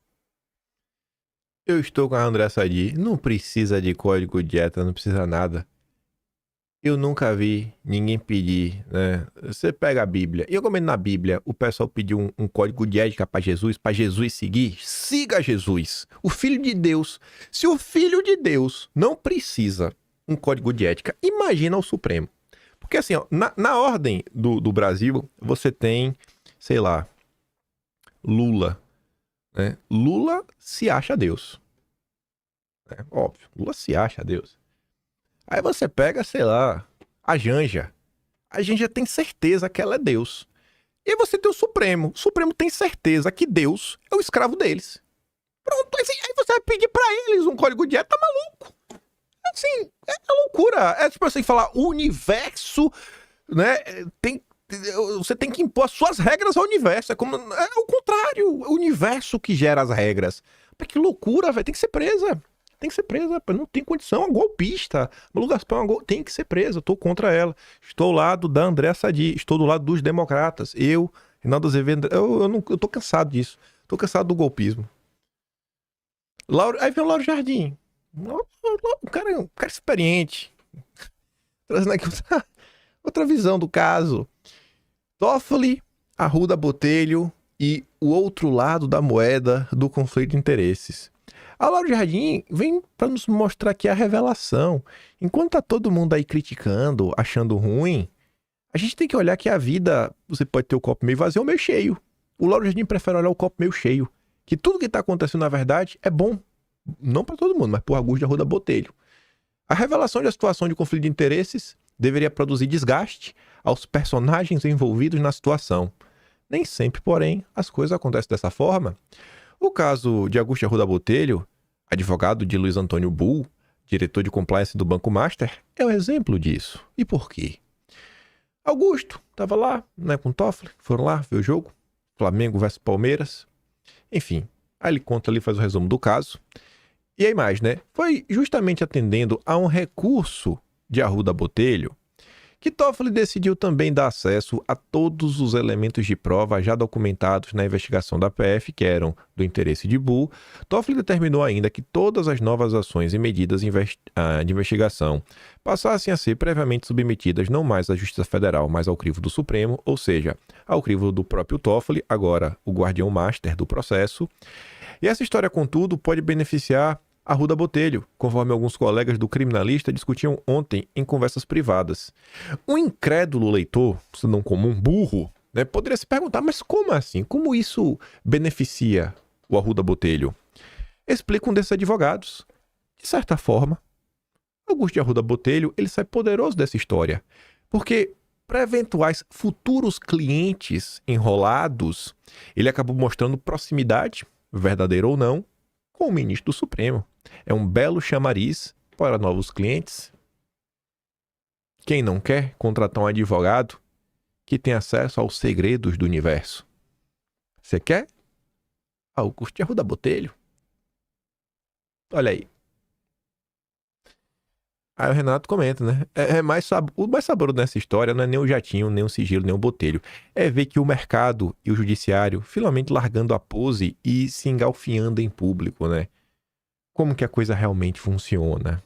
Eu estou com a Andréa Sadi. Não precisa de código de ética, não precisa nada. Eu nunca vi ninguém pedir, né? Você pega a Bíblia. E eu comento na Bíblia, o pessoal pediu um código de ética para Jesus seguir. Siga Jesus, o Filho de Deus. Se o Filho de Deus não precisa um código de ética, imagina o Supremo. Porque assim, ó, na ordem do Brasil, você tem, sei lá, Lula. Né? Lula se acha Deus. Óbvio, Lula se acha Deus. Aí você pega, sei lá, a Janja. A Janja tem certeza que ela é Deus. E aí você tem o Supremo. O Supremo tem certeza que Deus é o escravo deles. Pronto, aí você vai pedir pra eles um código de ética, tá maluco. Assim, é loucura. É tipo assim, falar o universo, né, você tem que impor as suas regras ao universo. É o contrário. É o universo que gera as regras. Mas que loucura, velho. Tem que ser presa. tem que ser presa, rapaz. Não tem condição, é uma golpista. Malu Gaspar tem que ser presa, eu tô contra ela. Estou ao lado da Andréa Sadi, estou do lado dos democratas. Eu, Reinaldo Azevedo, eu tô cansado disso. Tô cansado do golpismo. Aí vem o Lauro Jardim. Um cara experiente. Trazendo aqui outra visão do caso. Toffoli, Arruda Botelho e o outro lado da moeda do conflito de interesses. A Lauro Jardim vem para nos mostrar aqui a revelação. Enquanto tá todo mundo aí criticando, achando ruim, a gente tem que olhar que a vida, você pode ter o copo meio vazio ou meio cheio. O Lauro Jardim prefere olhar o copo meio cheio. Que tudo que tá acontecendo, na verdade, é bom. Não para todo mundo, mas por Augusto de Arruda Botelho. A revelação da situação de conflito de interesses deveria produzir desgaste aos personagens envolvidos na situação. Nem sempre, porém, as coisas acontecem dessa forma. O caso de Augusto de Arruda Botelho, advogado de Luiz Antônio Bull, diretor de compliance do Banco Master, é um exemplo disso. E por quê? Augusto estava lá, né, com o Toffoli, foram lá ver o jogo, Flamengo versus Palmeiras. Enfim, aí ele conta ali, faz o resumo do caso. E aí mais, né? Foi justamente atendendo a um recurso de Arruda Botelho que Toffoli decidiu também dar acesso a todos os elementos de prova já documentados na investigação da PF, que eram do interesse de Bull. Toffoli determinou ainda que todas as novas ações e medidas de investigação passassem a ser previamente submetidas não mais à Justiça Federal, mas ao crivo do Supremo, ou seja, ao crivo do próprio Toffoli, agora o guardião master do processo. E essa história, contudo, pode beneficiar Arruda Botelho, conforme alguns colegas do Criminalista discutiam ontem em conversas privadas. Um incrédulo leitor, cidadão comum, burro, né, poderia se perguntar, mas como assim? Como isso beneficia o Arruda Botelho? Explica um desses advogados. De certa forma, Augusto de Arruda Botelho, ele sai poderoso dessa história, porque para eventuais futuros clientes enrolados, ele acabou mostrando proximidade, verdadeira ou não, com o ministro do Supremo. É um belo chamariz para novos clientes. Quem não quer contratar um advogado que tem acesso aos segredos do universo? Você quer? Augusto de Arruda Botelho. Olha aí. Aí o Renato comenta, né? O mais saboroso nessa história não é nem o jatinho, nem o sigilo, nem o botelho. É ver que o mercado e o judiciário finalmente largando a pose e se engalfiando em público, né? Como que a coisa realmente funciona.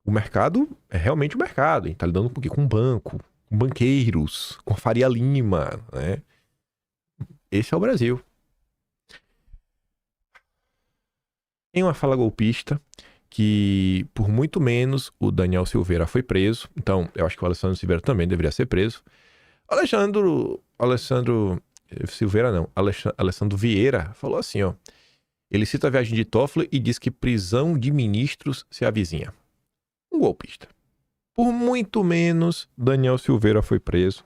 O mercado é realmente o mercado. A gente tá lidando com banco, com banqueiros, com a Faria Lima, né? Esse é o Brasil. Em uma fala golpista, que por muito menos o Daniel Silveira foi preso. Então, eu acho que o Alessandro Silveira também deveria ser preso. Alessandro Vieira falou assim, ó. Ele cita a viagem de Toffoli e diz que prisão de ministros se avizinha. Um golpista. Por muito menos, Daniel Silveira foi preso.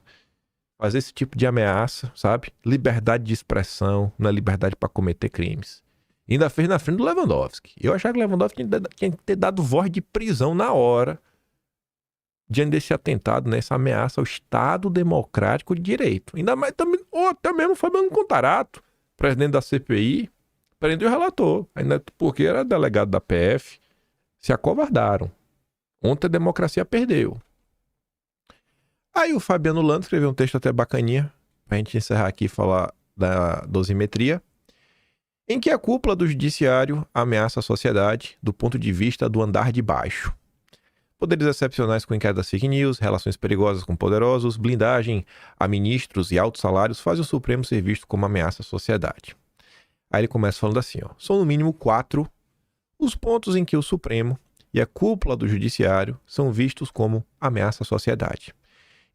Fazer esse tipo de ameaça, sabe? Liberdade de expressão, não é liberdade para cometer crimes. Ainda fez na frente do Lewandowski. Eu achava que o Lewandowski tinha que ter dado voz de prisão na hora, diante desse atentado, nessa ameaça ao Estado Democrático de Direito. Ainda mais também, ou até mesmo Fabiano Contarato, presidente da CPI, prendeu o relator, ainda porque era delegado da PF, se acovardaram. Ontem a democracia perdeu. Aí o Fabiano Lando escreveu um texto até bacaninha, pra gente encerrar aqui e falar da dosimetria, em que a cúpula do judiciário ameaça a sociedade do ponto de vista do andar de baixo. Poderes excepcionais com inquérito das fake news, relações perigosas com poderosos, blindagem a ministros e altos salários fazem o Supremo ser visto como ameaça à sociedade. Aí ele começa falando assim, ó, são no mínimo 4 os pontos em que o Supremo e a cúpula do judiciário são vistos como ameaça à sociedade.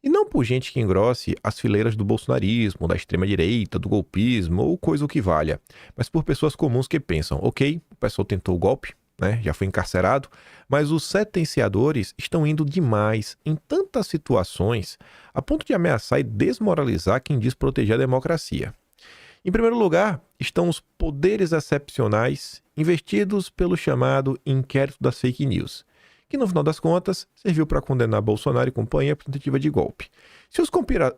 E não por gente que engrosse as fileiras do bolsonarismo, da extrema-direita, do golpismo ou coisa o que valha, mas por pessoas comuns que pensam, ok, o pessoal tentou o golpe, né, já foi encarcerado, mas os sentenciadores estão indo demais em tantas situações a ponto de ameaçar e desmoralizar quem diz proteger a democracia. Em primeiro lugar, estão os poderes excepcionais investidos pelo chamado inquérito das fake news, que no final das contas serviu para condenar Bolsonaro e companhia por tentativa de golpe. Se os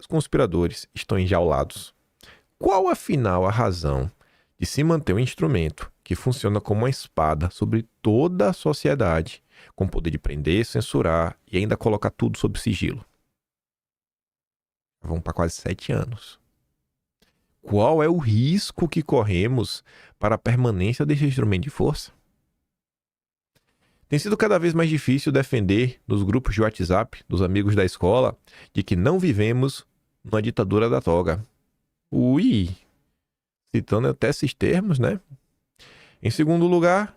conspiradores estão enjaulados, qual afinal a razão de se manter um instrumento que funciona como uma espada sobre toda a sociedade, com poder de prender, censurar e ainda colocar tudo sob sigilo. Vão para quase 7 anos. Qual é o risco que corremos para a permanência desse instrumento de força? Tem sido cada vez mais difícil defender nos grupos de WhatsApp dos amigos da escola de que não vivemos numa ditadura da toga. Ui! Citando até esses termos, né? Em segundo lugar,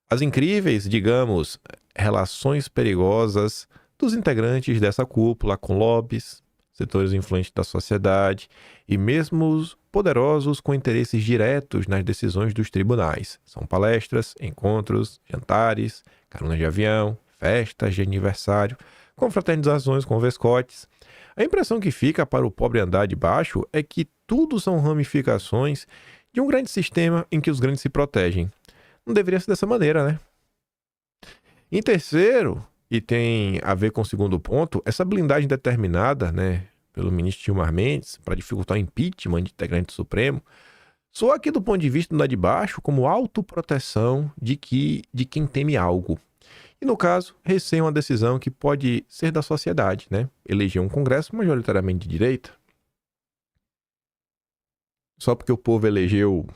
as incríveis, digamos, relações perigosas dos integrantes dessa cúpula com lobbies, setores influentes da sociedade e mesmo os poderosos com interesses diretos nas decisões dos tribunais. São palestras, encontros, jantares, caronas de avião, festas de aniversário, confraternizações com vescotes. A impressão que fica para o pobre andar de baixo é que tudo são ramificações de um grande sistema em que os grandes se protegem. Não deveria ser dessa maneira, né? Em terceiro, e tem a ver com o segundo ponto, essa blindagem determinada, né, pelo ministro Gilmar Mendes para dificultar o impeachment de integrante do Supremo, soa aqui do ponto de vista do andar de baixo como autoproteção de quem teme algo. E no caso, receia uma decisão que pode ser da sociedade, né? Eleger um Congresso majoritariamente de direita. Só porque o povo elegeu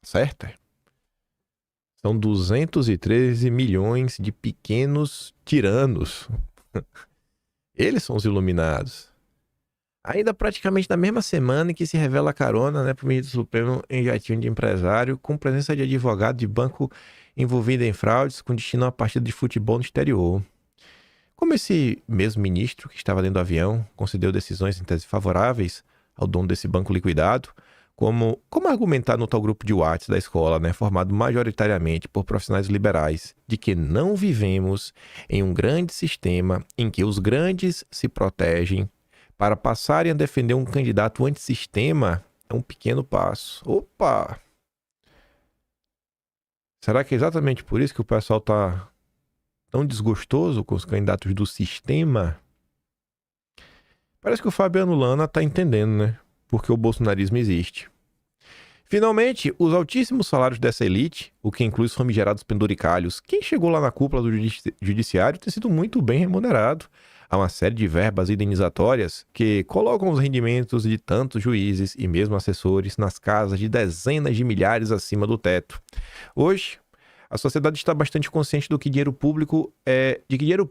certa? São 213 milhões de pequenos tiranos. Eles são os iluminados. Ainda praticamente na mesma semana em que se revela a carona, né, para o ministro Supremo em jatinho de empresário, com presença de advogado de banco envolvido em fraudes com destino a uma partida de futebol no exterior. Como esse mesmo ministro que estava dentro do avião concedeu decisões em tese favoráveis ao dono desse banco liquidado, como argumentar no tal grupo de WhatsApp da escola, né, formado majoritariamente por profissionais liberais, de que não vivemos em um grande sistema em que os grandes se protegem para passarem a defender um candidato antissistema, é um pequeno passo. Opa! Será que é exatamente por isso que o pessoal está tão desgostoso com os candidatos do sistema? Parece que o Fabiano Lana está entendendo, né? Porque o bolsonarismo existe. Finalmente, os altíssimos salários dessa elite, o que inclui os famigerados penduricalhos, quem chegou lá na cúpula do judiciário tem sido muito bem remunerado. Há uma série de verbas indenizatórias que colocam os rendimentos de tantos juízes e mesmo assessores nas casas de dezenas de milhares acima do teto. Hoje, a sociedade está bastante consciente de que dinheiro público é dinheiro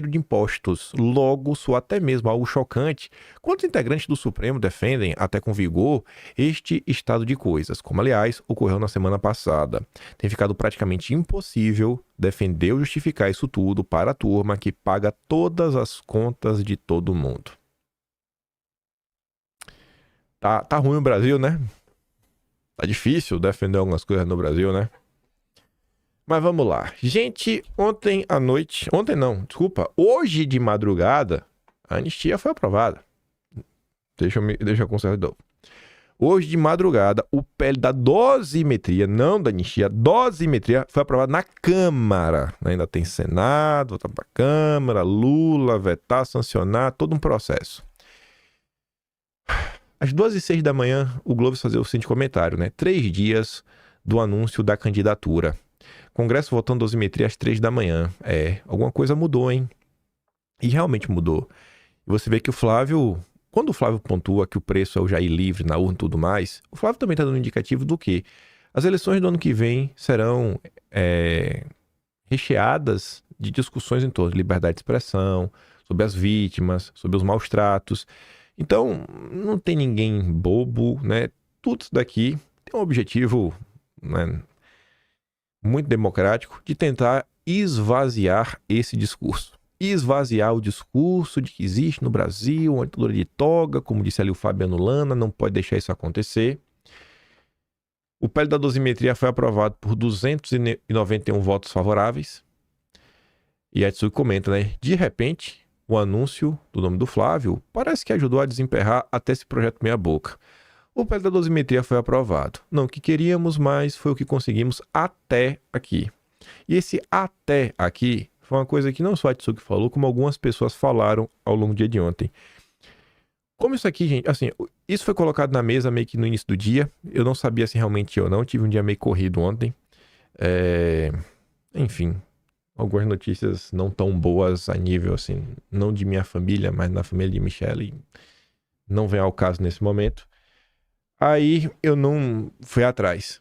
de impostos. Logo, soa até mesmo algo chocante quando os integrantes do Supremo defendem, até com vigor, este estado de coisas, como aliás ocorreu na semana passada. Tem ficado praticamente impossível defender ou justificar isso tudo para a turma que paga todas as contas de todo mundo. Tá ruim o Brasil, né? Tá difícil defender algumas coisas no Brasil, né? Mas vamos lá. Gente, hoje de madrugada, a anistia foi aprovada. Deixa eu consertar de novo. Hoje de madrugada, o PL da dosimetria, não da anistia, dosimetria foi aprovado na Câmara. Ainda tem Senado, voltar para a Câmara, Lula, vetar, sancionar, todo um processo. Às 2h06 da manhã, o Globo fazia o seguinte comentário, né? 3 dias do anúncio da candidatura. Congresso votando dosimetria às 3 da manhã. Alguma coisa mudou, hein? E realmente mudou. E você vê que quando o Flávio pontua que o preço é o Jair livre na urna e tudo mais, o Flávio também está dando um indicativo do que as eleições do ano que vem serão recheadas de discussões em torno de liberdade de expressão, sobre as vítimas, sobre os maus tratos. Então, não tem ninguém bobo, né? Tudo isso daqui tem um objetivo, né, muito democrático de tentar esvaziar esse discurso. Esvaziar o discurso de que existe no Brasil uma ditadura de toga, como disse ali o Fabiano Lana, não pode deixar isso acontecer. O PL da dosimetria foi aprovado por 291 votos favoráveis. E a Tsuki comenta, né? De repente, o anúncio do nome do Flávio parece que ajudou a desemperrar até esse projeto meia boca. O PL da dosimetria foi aprovado. Não o que queríamos, mas foi o que conseguimos até aqui. E esse até aqui foi uma coisa que não só a Tsuki falou, como algumas pessoas falaram ao longo do dia de ontem. Como isso aqui, gente, assim, isso foi colocado na mesa meio que no início do dia. Eu não sabia se realmente ia ou não. Tive um dia meio corrido ontem. Enfim, algumas notícias não tão boas a nível, assim, não de minha família, mas na família de Michele. Não vem ao caso nesse momento. Aí eu não fui atrás.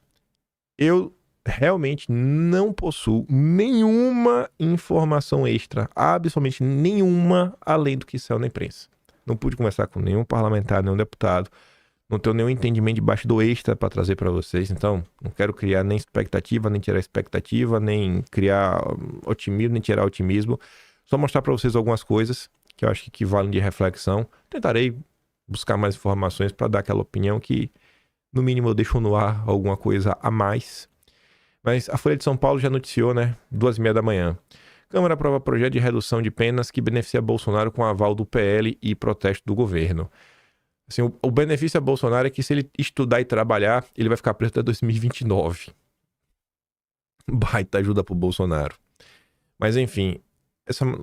Eu realmente não possuo nenhuma informação extra, absolutamente nenhuma, além do que saiu na imprensa. Não pude conversar com nenhum parlamentar, nenhum deputado. Não tenho nenhum entendimento de bastidor extra para trazer para vocês. Então, não quero criar nem expectativa, nem tirar expectativa, nem criar otimismo, nem tirar otimismo. Só mostrar para vocês algumas coisas que eu acho que valem de reflexão. Tentarei buscar mais informações para dar aquela opinião que, no mínimo, eu deixo no ar alguma coisa a mais. Mas a Folha de São Paulo já noticiou, né? 2h30 da manhã. Câmara aprova projeto de redução de penas que beneficia Bolsonaro com aval do PL e protesto do governo. Assim, o benefício a Bolsonaro é que se ele estudar e trabalhar, ele vai ficar preso até 2029. Baita ajuda pro Bolsonaro. Mas enfim,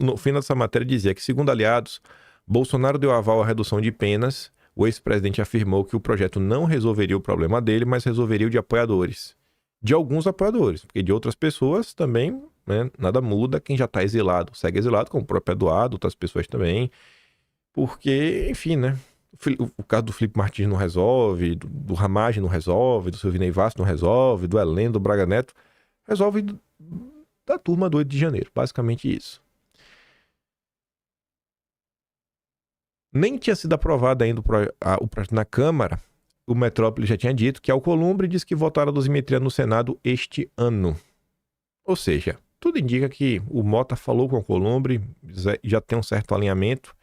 no fim dessa matéria dizia que, segundo aliados, Bolsonaro deu aval à redução de penas. O ex-presidente afirmou que o projeto não resolveria o problema dele, mas resolveria o de apoiadores. De alguns apoiadores, porque de outras pessoas também, né, nada muda. Quem já está exilado segue exilado, como o próprio Eduardo, outras pessoas também. Porque, enfim, né? O caso do Felipe Martins não resolve, do Ramagem não resolve, do Silvinei Vasco não resolve, do Heleno, do Braga Neto, resolve da turma do 8 de janeiro. Basicamente isso. Nem tinha sido aprovado ainda o projeto na Câmara. O Metrópole já tinha dito que Alcolumbre disse que votará a dosimetria no Senado este ano. Ou seja, tudo indica que o Mota falou com o Alcolumbre, já tem um certo alinhamento.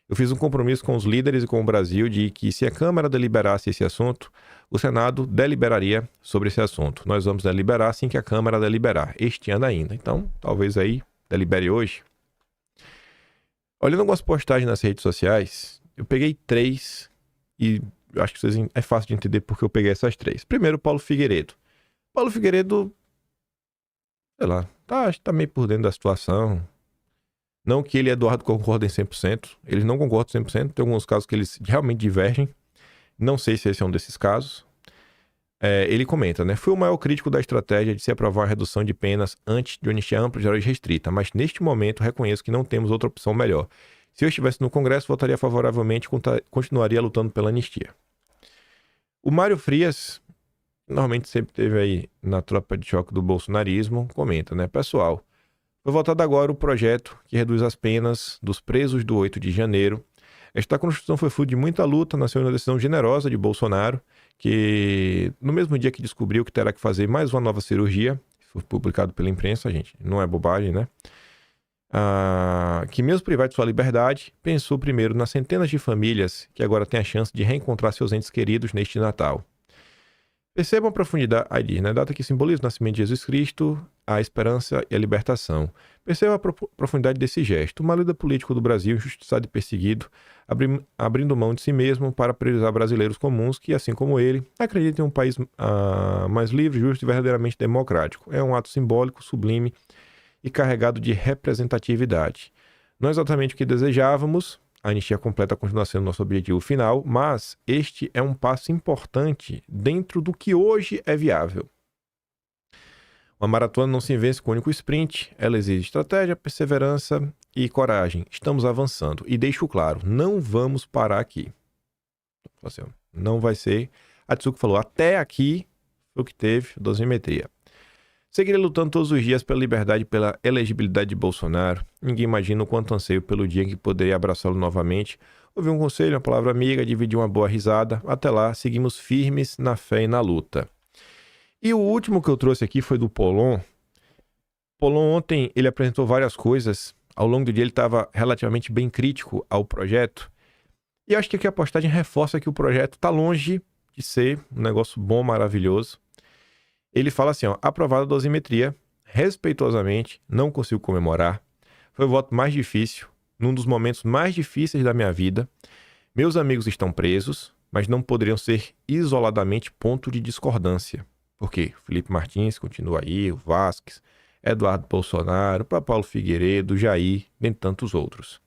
Eu fiz um compromisso com os líderes e com o Brasil de que, se a Câmara deliberasse esse assunto, o Senado deliberaria sobre esse assunto. Nós vamos deliberar assim que a Câmara deliberar, este ano ainda. Então, talvez aí delibere hoje. Olhando algumas postagens nas redes sociais, eu peguei 3 e eu acho que é fácil de entender porque eu peguei essas 3. Primeiro, Paulo Figueiredo. Paulo Figueiredo, sei lá, tá meio por dentro da situação. Não que ele e Eduardo concordem 100%. Eles não concordam 100%. Tem alguns casos que eles realmente divergem. Não sei se esse é um desses casos. Ele comenta, né? Fui o maior crítico da estratégia de se aprovar a redução de penas antes de anistia ampla, geral e restrita, mas neste momento reconheço que não temos outra opção melhor. Se eu estivesse no Congresso, votaria favoravelmente e continuaria lutando pela anistia. O Mário Frias, normalmente sempre esteve aí na tropa de choque do bolsonarismo, comenta, né? Pessoal, foi votado agora o projeto que reduz as penas dos presos do 8 de janeiro. Esta Constituição foi fruto de muita luta, nasceu uma decisão generosa de Bolsonaro, que no mesmo dia que descobriu que terá que fazer mais uma nova cirurgia, foi publicado pela imprensa, gente, não é bobagem, né? Que mesmo privado de sua liberdade, pensou primeiro nas centenas de famílias que agora têm a chance de reencontrar seus entes queridos neste Natal. Percebam a profundidade, aí diz, né? Data que simboliza o nascimento de Jesus Cristo, a esperança e a libertação. Percebam a profundidade desse gesto. Uma líder político do Brasil, injustiçado e perseguido, abrindo mão de si mesmo para priorizar brasileiros comuns que, assim como ele, acreditam em um país mais livre, justo e verdadeiramente democrático. É um ato simbólico, sublime e carregado de representatividade. Não é exatamente o que desejávamos. A anistia completa continua sendo nosso objetivo final, mas este é um passo importante dentro do que hoje é viável. Uma maratona não se vence com um único sprint, ela exige estratégia, perseverança e coragem. Estamos avançando. E deixo claro, não vamos parar aqui. Não vai ser. A Tsuko falou, até aqui foi o que teve dosimetria. Seguirei lutando todos os dias pela liberdade e pela elegibilidade de Bolsonaro. Ninguém imagina o quanto anseio pelo dia em que poderei abraçá-lo novamente, ouvir um conselho, uma palavra amiga, dividir uma boa risada. Até lá, seguimos firmes na fé e na luta. E o último que eu trouxe aqui foi do Polon. Polon ontem, ele apresentou várias coisas. Ao longo do dia ele estava relativamente bem crítico ao projeto. E eu acho que aqui a postagem reforça que o projeto está longe de ser um negócio bom, maravilhoso. Ele fala assim, aprovada a dosimetria, respeitosamente, não consigo comemorar. Foi o voto mais difícil, num dos momentos mais difíceis da minha vida. Meus amigos estão presos, mas não poderiam ser isoladamente ponto de discordância. Porque Felipe Martins continua aí, o Vasquez, Eduardo Bolsonaro, Paulo Figueiredo, Jair, dentre tantos outros.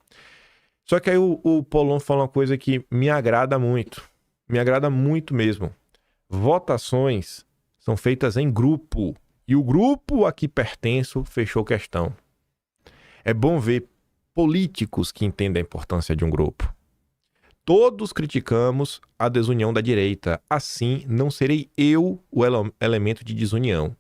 Só que aí o Polon fala uma coisa que me agrada muito mesmo. Votações são feitas em grupo, e o grupo a que pertenço fechou questão. É bom ver políticos que entendem a importância de um grupo. Todos criticamos a desunião da direita, assim não serei eu o elemento de desunião,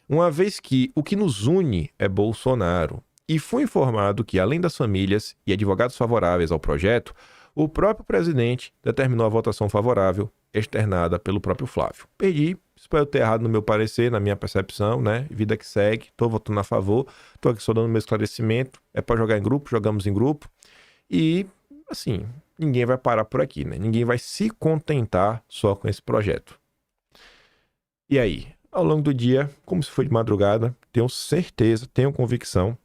uma vez que o que nos une é Bolsonaro. E fui informado que, além das famílias e advogados favoráveis ao projeto, o próprio presidente determinou a votação favorável, externada pelo próprio Flávio. Perdi, espero ter errado no meu parecer, na minha percepção, né? Vida que segue, estou votando a favor, estou aqui só dando meu esclarecimento, é para jogar em grupo, jogamos em grupo. E, assim, ninguém vai parar por aqui, né? Ninguém vai se contentar só com esse projeto. E aí, ao longo do dia, como se foi de madrugada, tenho certeza, tenho convicção,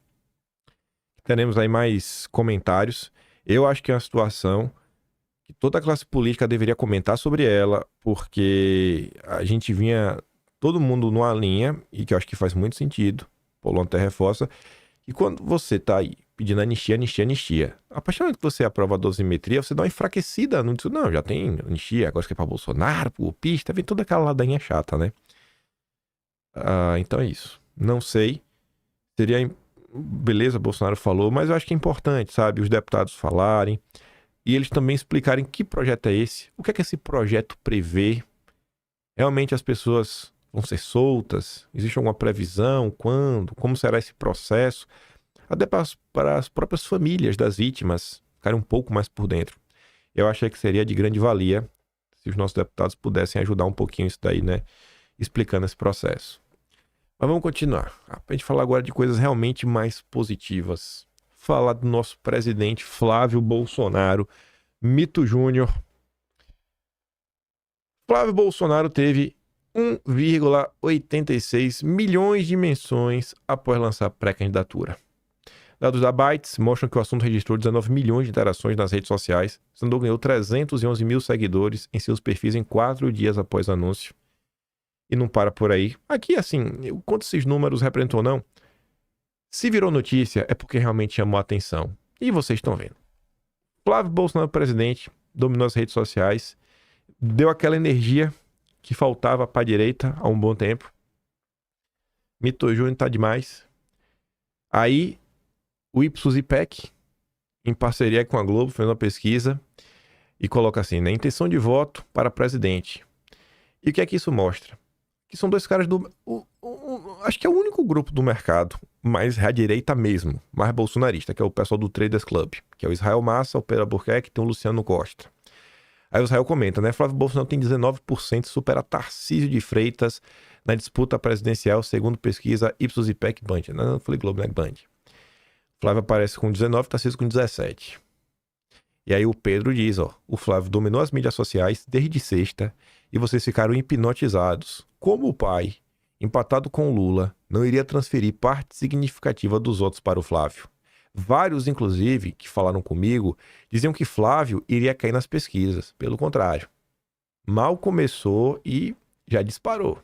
teremos aí mais comentários. Eu acho que é uma situação que toda a classe política deveria comentar sobre ela, porque a gente vinha todo mundo numa linha, e que eu acho que faz muito sentido, Polon até reforça, e quando você tá aí pedindo anistia, a partir do momento que você aprova a dosimetria, você dá uma enfraquecida, não, já tem anistia, agora que é pra Bolsonaro, pro golpista, vem toda aquela ladainha chata, né? Então é isso. Não sei, seria... Beleza, Bolsonaro falou, mas eu acho que é importante, sabe, os deputados falarem e eles também explicarem que projeto é esse, o que é que esse projeto prevê. Realmente as pessoas vão ser soltas? Existe alguma previsão? Quando? Como será esse processo? Até para as próprias famílias das vítimas ficarem um pouco mais por dentro. Eu achei que seria de grande valia se os nossos deputados pudessem ajudar um pouquinho isso daí, né, explicando esse processo. Mas vamos continuar. Pra gente falar agora de coisas realmente mais positivas. Falar do nosso presidente Flávio Bolsonaro, Mito Júnior. Flávio Bolsonaro teve 1,86 milhões de menções após lançar pré-candidatura. Dados da Bytes mostram que o assunto registrou 19 milhões de interações nas redes sociais, sendo que ganhou 311 mil seguidores em seus perfis em 4 dias após o anúncio. E não para por aí. Aqui, assim, quanto esses números representam ou não, se virou notícia é porque realmente chamou a atenção. E vocês estão vendo. Flávio Bolsonaro, presidente, dominou as redes sociais, deu aquela energia que faltava para a direita há um bom tempo. Mito Júnior tá demais. Aí, o Ipsos IPEC, em parceria com a Globo, fez uma pesquisa e coloca assim, né, intenção de voto para presidente. E o que é que isso mostra? Que são dois caras acho que é o único grupo do mercado mais à direita mesmo, mais bolsonarista, que é o pessoal do Traders Club, que é o Israel Massa, o Pedro Albuquerque e tem o Luciano Costa. Aí o Israel comenta, né? Flávio Bolsonaro tem 19%, supera Tarcísio de Freitas na disputa presidencial, segundo pesquisa Ipsos IPEC Band. Não falei Globo, né? Band. Flávio aparece com 19, Tarcísio com 17. E aí o Pedro diz, ó, o Flávio dominou as mídias sociais desde sexta e vocês ficaram hipnotizados. Como o pai, empatado com o Lula, não iria transferir parte significativa dos votos para o Flávio. Vários, inclusive, que falaram comigo, diziam que Flávio iria cair nas pesquisas. Pelo contrário. Mal começou e já disparou.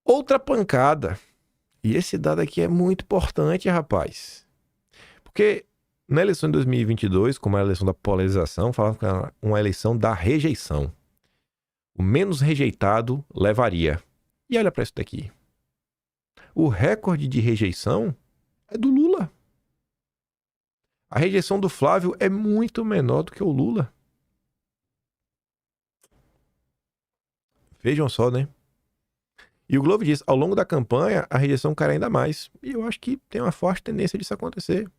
Outra pancada. E esse dado aqui é muito importante, rapaz. Porque na eleição de 2022, como é a eleição da polarização, falava que era uma eleição da rejeição. O menos rejeitado levaria. E olha para isso daqui. O recorde de rejeição é do Lula. A rejeição do Flávio é muito menor do que o Lula. Vejam só, né? E o Globo diz, ao longo da campanha, a rejeição cai ainda mais. E eu acho que tem uma forte tendência disso acontecer.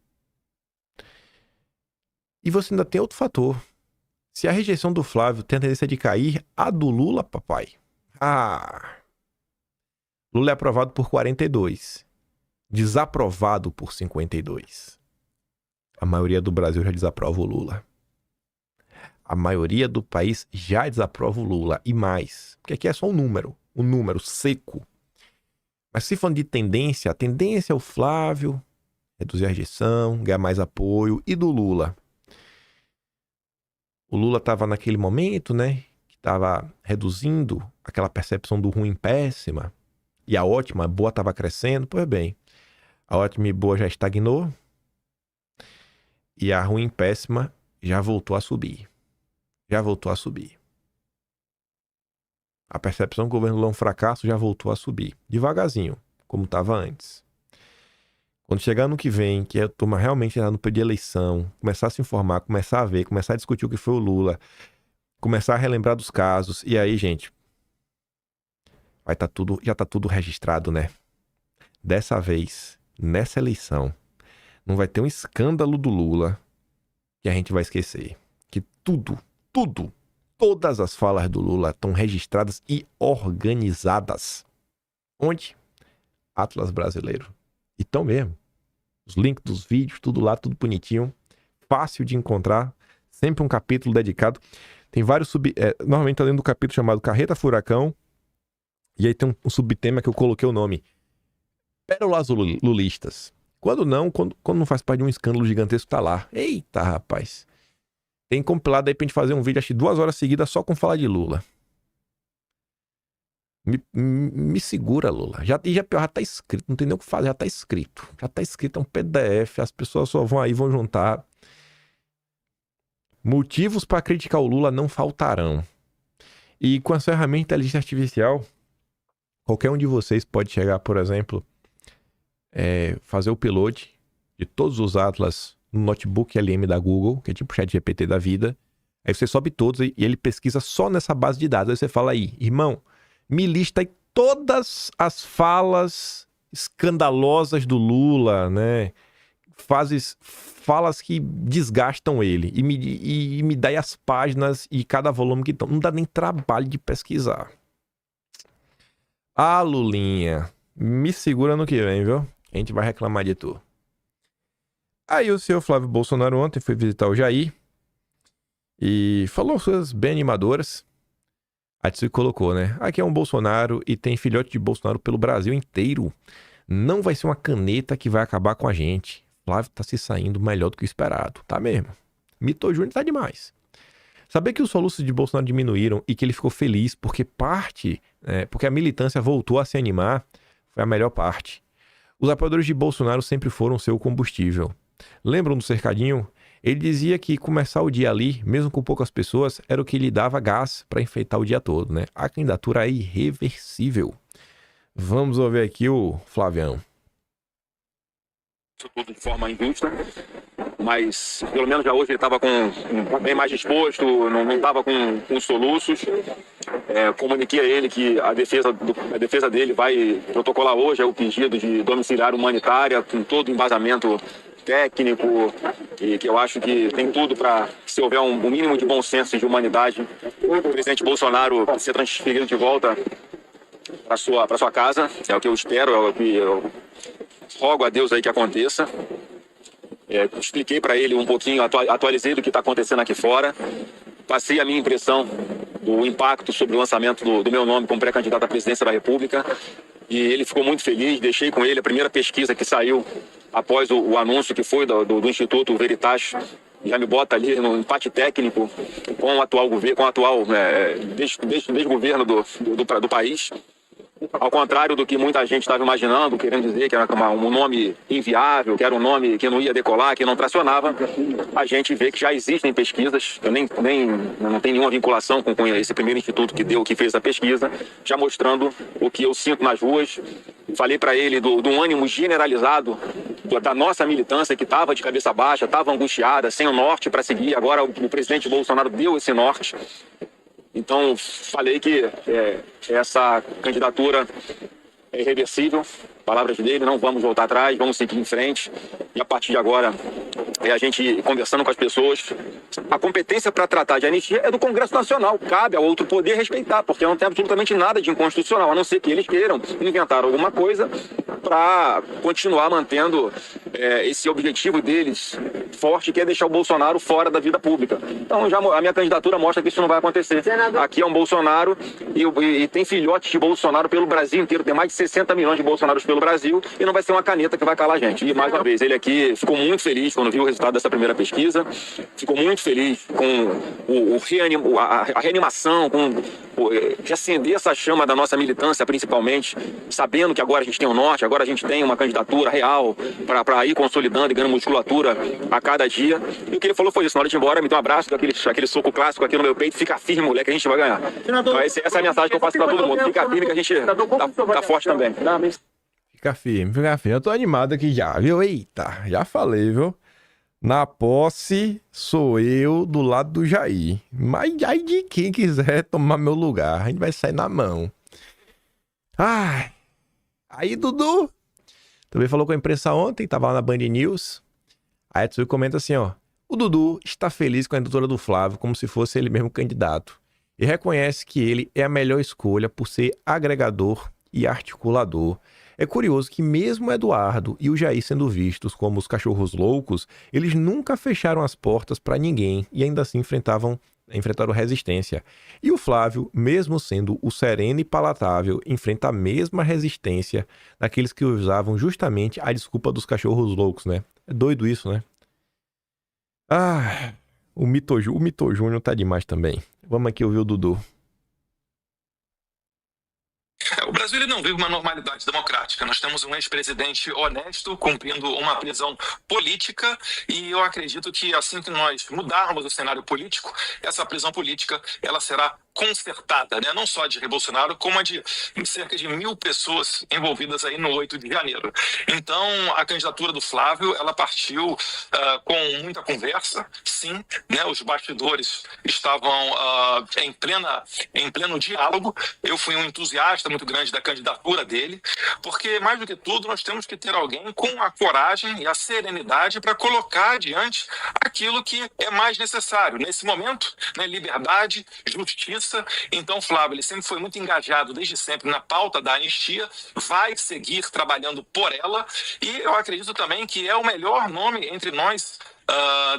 E você ainda tem outro fator. Se a rejeição do Flávio tem a tendência de cair, a do Lula, papai. Lula é aprovado por 42. Desaprovado por 52. A maioria do Brasil já desaprova o Lula. A maioria do país já desaprova o Lula. E mais. Porque aqui é só um número seco. Mas se falando de tendência, a tendência é o Flávio reduzir a rejeição, ganhar mais apoio. E do Lula? O Lula estava naquele momento, né? Que estava reduzindo aquela percepção do ruim péssima. E a ótima, a boa estava crescendo. Pois bem, A ótima e boa já estagnou. E a ruim e péssima já voltou a subir. A percepção que o governo Lula é um fracasso já voltou a subir. Devagarzinho, como estava antes. Quando chegar no que vem, que a turma realmente entrar no período de eleição, começar a se informar, começar a ver, começar a discutir o que foi o Lula, começar a relembrar dos casos, e aí, gente, já tá tudo registrado, né? Dessa vez, nessa eleição, não vai ter um escândalo do Lula que a gente vai esquecer. Que todas as falas do Lula estão registradas e organizadas. Onde? Atlas Brasileiro. E tão mesmo. Os links dos vídeos, tudo lá, tudo bonitinho. Fácil de encontrar. Sempre um capítulo dedicado. Tem vários normalmente tá dentro do capítulo chamado Carreta Furacão. E aí tem um subtema que eu coloquei o nome. Pérolas lulistas. Quando não faz parte de um escândalo gigantesco, tá lá. Eita, rapaz. Tem compilado aí pra gente fazer um vídeo, acho que 2 horas seguidas só com falar de Lula. Me segura, Lula. Já tá escrito, não tem nem o que fazer, já tá escrito. Já tá escrito, é um PDF, as pessoas só vão aí, vão juntar. Motivos para criticar o Lula não faltarão. E com essa ferramenta de inteligência artificial, qualquer um de vocês pode chegar, por exemplo, fazer o upload de todos os Atlas no notebook LM da Google, que é tipo o ChatGPT da vida. Aí você sobe todos e ele pesquisa só nessa base de dados. Aí você fala aí, irmão, me lista aí todas as falas escandalosas do Lula, né? Falas que desgastam ele. E me dá aí as páginas e cada volume que estão. Não dá nem trabalho de pesquisar. Ah, Lulinha, me segura no que vem, viu? A gente vai reclamar de tu. Aí o senhor Flávio Bolsonaro ontem foi visitar o Jair e falou coisas bem animadoras. Aí se colocou, né? Aqui é um Bolsonaro e tem filhote de Bolsonaro pelo Brasil inteiro. Não vai ser uma caneta que vai acabar com a gente. Flávio tá se saindo melhor do que o esperado. Tá mesmo. Mito Júnior tá demais. Saber que os soluços de Bolsonaro diminuíram e que ele ficou feliz porque porque a militância voltou a se animar, foi a melhor parte. Os apoiadores de Bolsonaro sempre foram seu combustível. Lembram do cercadinho? Ele dizia que começar o dia ali, mesmo com poucas pessoas, era o que lhe dava gás para enfeitar o dia todo, né? A candidatura é irreversível. Vamos ouvir aqui o Flavião. Isso tudo de forma injusta, mas pelo menos já hoje ele estava bem mais disposto, não estava com soluços. Comuniquei a ele que a defesa dele vai protocolar hoje o pedido de domiciliar humanitária com todo o embasamento técnico e que eu acho que tem tudo para, se houver um mínimo de bom senso e de humanidade, o presidente Bolsonaro ser transferido de volta para sua casa. É o que eu espero, é o que eu rogo a Deus aí que aconteça. Expliquei para ele um pouquinho, atualizei do que está acontecendo aqui fora, passei a minha impressão do impacto sobre o lançamento do meu nome como pré-candidato à presidência da República, e ele ficou muito feliz. Deixei com ele a primeira pesquisa que saiu após o anúncio que foi do Instituto Veritas, já me bota ali no empate técnico com o atual governo, desgoverno do país. Ao contrário do que muita gente estava imaginando, querendo dizer que era um nome inviável, que era um nome que não ia decolar, que não tracionava, a gente vê que já existem pesquisas. Eu não tenho nenhuma vinculação com esse primeiro instituto que fez a pesquisa, já mostrando o que eu sinto nas ruas. Falei para ele do ânimo generalizado da nossa militância, que estava de cabeça baixa, estava angustiada, sem o norte para seguir. Agora o presidente Bolsonaro deu esse norte. Então, falei que essa candidatura é irreversível, palavras dele, não vamos voltar atrás, vamos seguir em frente. E a partir de agora, a gente conversando com as pessoas, a competência para tratar de anistia é do Congresso Nacional, cabe ao outro poder respeitar, porque não tem absolutamente nada de inconstitucional, a não ser que eles queiram inventar alguma coisa para continuar mantendo esse objetivo deles forte, que é deixar o Bolsonaro fora da vida pública. Então, a minha candidatura mostra que isso não vai acontecer. Aqui é um Bolsonaro e tem filhotes de Bolsonaro pelo Brasil inteiro, tem mais de 60 milhões de Bolsonaros pelo Brasil, e não vai ser uma caneta que vai calar a gente. E mais uma vez, ele aqui ficou muito feliz quando viu o resultado dessa primeira pesquisa, ficou muito feliz com a reanimação, com de acender essa chama da nossa militância, principalmente, sabendo que agora a gente tem o norte, agora a gente tem uma candidatura real para ir consolidando e ganhando musculatura a cada dia. E o que ele falou foi isso: na hora de ir embora, me deu um abraço, aquele soco clássico aqui no meu peito, fica firme, moleque, que a gente vai ganhar. Então essa é a mensagem que eu passo para todo mundo: fica firme que a gente tá forte também. Fica firme, fica firme. Eu tô animado aqui já, viu? Eita, já falei, viu? Na posse, sou eu do lado do Jair. Mas aí de quem quiser tomar meu lugar, a gente vai sair na mão. Ai. Aí, Dudu, também falou com a imprensa ontem, tava lá na Band News. A Edson comenta assim, ó: o Dudu está feliz com a candidatura do Flávio, como se fosse ele mesmo candidato. E reconhece que ele é a melhor escolha por ser agregador e articulador. É curioso que mesmo Eduardo e o Jair sendo vistos como os cachorros loucos, eles nunca fecharam as portas para ninguém e ainda assim enfrentaram resistência. E o Flávio, mesmo sendo o sereno e palatável, enfrenta a mesma resistência daqueles que usavam justamente a desculpa dos cachorros loucos, né? É doido isso, né? Ah, o Mito Júnior tá demais também. Vamos aqui ouvir o Dudu. O Brasil ele não vive uma normalidade democrática. Nós temos um ex-presidente honesto cumprindo uma prisão política e eu acredito que assim que nós mudarmos o cenário político, essa prisão política ela será consertada, né? Não só de Jair Bolsonaro, como a de cerca de 1.000 pessoas envolvidas aí no 8 de janeiro. Então, a candidatura do Flávio, ela partiu com muita conversa, sim, né? Os bastidores estavam em pleno diálogo. Eu fui um entusiasta muito grande da candidatura dele, porque, mais do que tudo, nós temos que ter alguém com a coragem e a serenidade para colocar adiante aquilo que é mais necessário nesse momento, né? Liberdade, justiça. Então, Flávio, ele sempre foi muito engajado desde sempre na pauta da anistia, vai seguir trabalhando por ela e eu acredito também que é o melhor nome entre nós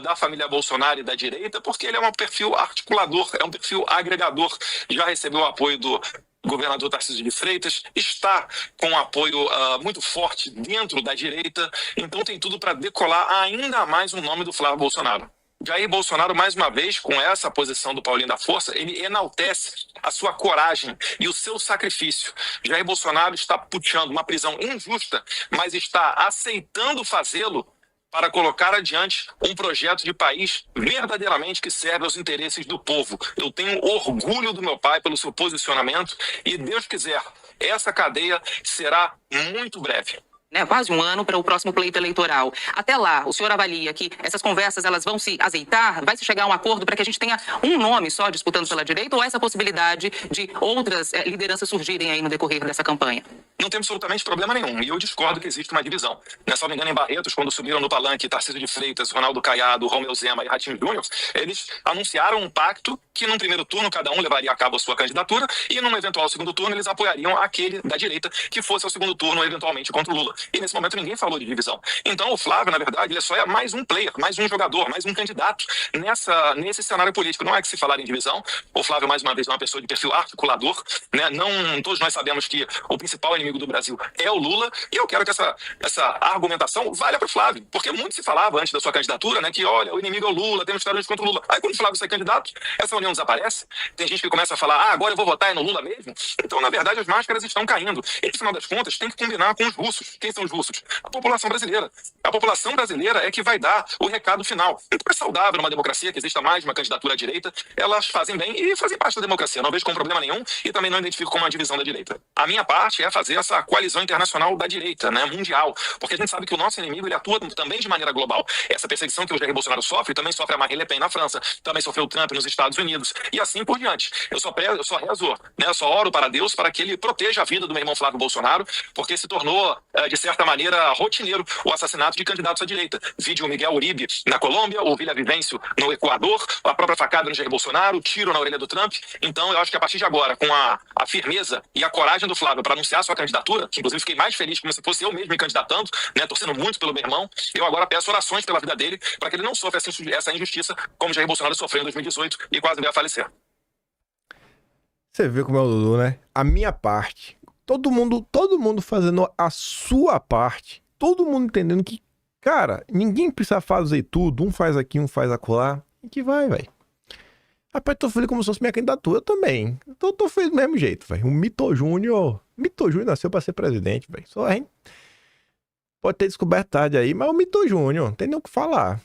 da família Bolsonaro e da direita, porque ele é um perfil articulador, é um perfil agregador, já recebeu o apoio do governador Tarcísio de Freitas, está com um apoio muito forte dentro da direita, então tem tudo para decolar ainda mais o nome do Flávio Bolsonaro. Jair Bolsonaro, mais uma vez, com essa posição do Paulinho da Força, ele enaltece a sua coragem e o seu sacrifício. Jair Bolsonaro está puxando uma prisão injusta, mas está aceitando fazê-lo para colocar adiante um projeto de país verdadeiramente que serve aos interesses do povo. Eu tenho orgulho do meu pai pelo seu posicionamento e, Deus quiser, essa cadeia será muito breve. Quase um ano para o próximo pleito eleitoral. Até lá, o senhor avalia que essas conversas elas vão se azeitar? Vai se chegar a um acordo para que a gente tenha um nome só disputando pela direita ou essa possibilidade de outras lideranças surgirem aí no decorrer dessa campanha? Não tem absolutamente problema nenhum. E eu discordo que existe uma divisão. Se não me engano, em Barretos, quando subiram no palanque Tarcísio de Freitas, Ronaldo Caiado, Romeu Zema e Ratinho Júnior, eles anunciaram um pacto que num primeiro turno cada um levaria a cabo a sua candidatura e num eventual segundo turno eles apoiariam aquele da direita que fosse ao segundo turno eventualmente contra o Lula. E nesse momento ninguém falou de divisão. Então o Flávio, na verdade, ele só é mais um player, mais um jogador, mais um candidato nesse cenário político. Não é que se falar em divisão. O Flávio, mais uma vez, é uma pessoa de perfil articulador, né? Não, todos nós sabemos que o principal inimigo do Brasil é o Lula e eu quero que essa argumentação valha para o Flávio, porque muito se falava antes da sua candidatura, né, que olha, o inimigo é o Lula, temos que estar contra o Lula. Aí quando o Flávio sai candidato, essa união desaparece. Tem gente que começa a falar, agora eu vou votar no Lula mesmo. Então, na verdade, as máscaras estão caindo. E, no final das contas, tem que combinar com os russos. Quem são os russos? A população brasileira. A população brasileira é que vai dar o recado final. Então é saudável numa democracia que exista mais de uma candidatura à direita. Elas fazem bem e fazem parte da democracia. Não vejo como problema nenhum e também não identifico como uma divisão da direita. A minha parte é fazer essa coalizão internacional da direita, né, mundial. Porque a gente sabe que o nosso inimigo ele atua também de maneira global. Essa perseguição que o Jair Bolsonaro sofre, também sofre a Marine Le Pen na França, também sofreu o Trump nos Estados Unidos e assim por diante. Eu só rezo, né, eu só oro para Deus para que ele proteja a vida do meu irmão Flávio Bolsonaro, porque se tornou, de certa maneira, rotineiro o assassinato de candidatos à direita. Vídeo Miguel Uribe na Colômbia, o Villavicencio no Equador, a própria facada no Jair Bolsonaro, o tiro na orelha do Trump. Então eu acho que a partir de agora, com a firmeza e a coragem do Flávio para anunciar sua candidatura, que inclusive fiquei mais feliz como se fosse eu mesmo me candidatando, né, torcendo muito pelo meu irmão, eu agora peço orações pela vida dele, para que ele não sofra essa injustiça como Jair Bolsonaro sofreu em 2018 e quase veio a falecer. Você vê como é o Dudu, né? A minha parte. Todo mundo fazendo a sua parte. Todo mundo entendendo que, cara, ninguém precisa fazer tudo. Um faz aqui, um faz acolá. E que vai, velho. Rapaz, tô feliz como se fosse minha candidatura, eu também. Então tô feliz do mesmo jeito, velho. O Mito Júnior nasceu pra ser presidente, velho. Só a gente pode ter descoberto tarde aí, mas o Mito Júnior, não tem nem o que falar.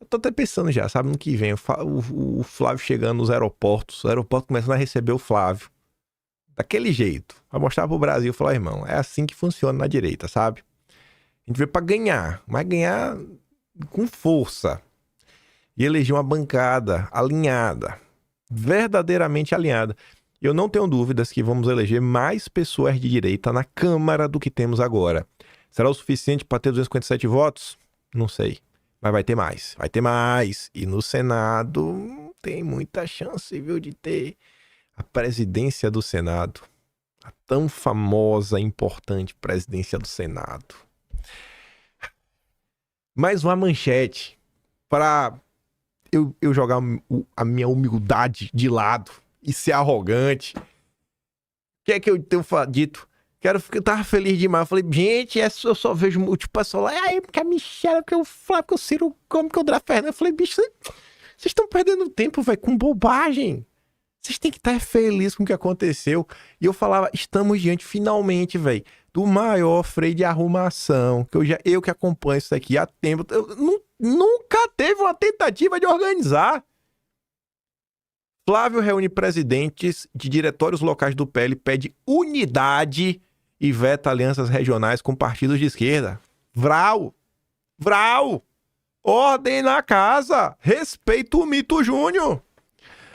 Eu tô até pensando já, sabe, no que vem, o Flávio chegando nos aeroportos, o aeroporto começando a receber o Flávio. Daquele jeito. Vai mostrar pro Brasil e falar, irmão, é assim que funciona na direita, sabe? A gente veio pra ganhar, mas ganhar com força. E eleger uma bancada alinhada, verdadeiramente alinhada. Eu não tenho dúvidas que vamos eleger mais pessoas de direita na Câmara do que temos agora. Será o suficiente para ter 257 votos? Não sei. Mas vai ter mais. Vai ter mais. E no Senado tem muita chance, viu, de ter a presidência do Senado. A tão famosa e importante presidência do Senado. Mais uma manchete para eu jogar a minha humildade de lado e ser arrogante. O que é que eu tenho dito? Eu tava feliz demais. Eu falei, gente, eu só vejo o tipo pessoal lá, porque a Michelle, porque o Flávio, porque o Ciro, como que o André Fernandes. Eu falei, bicho, vocês estão perdendo tempo, velho, com bobagem. Vocês têm que estar felizes com o que aconteceu. E eu falava, estamos diante, finalmente, velho, do maior freio de arrumação, que eu que acompanho isso aqui há tempo. Nunca teve uma tentativa de organizar. Flávio reúne presidentes de diretórios locais do PL, pede unidade e veta alianças regionais com partidos de esquerda. Vral! Ordem na casa! Respeito o Mito Júnior!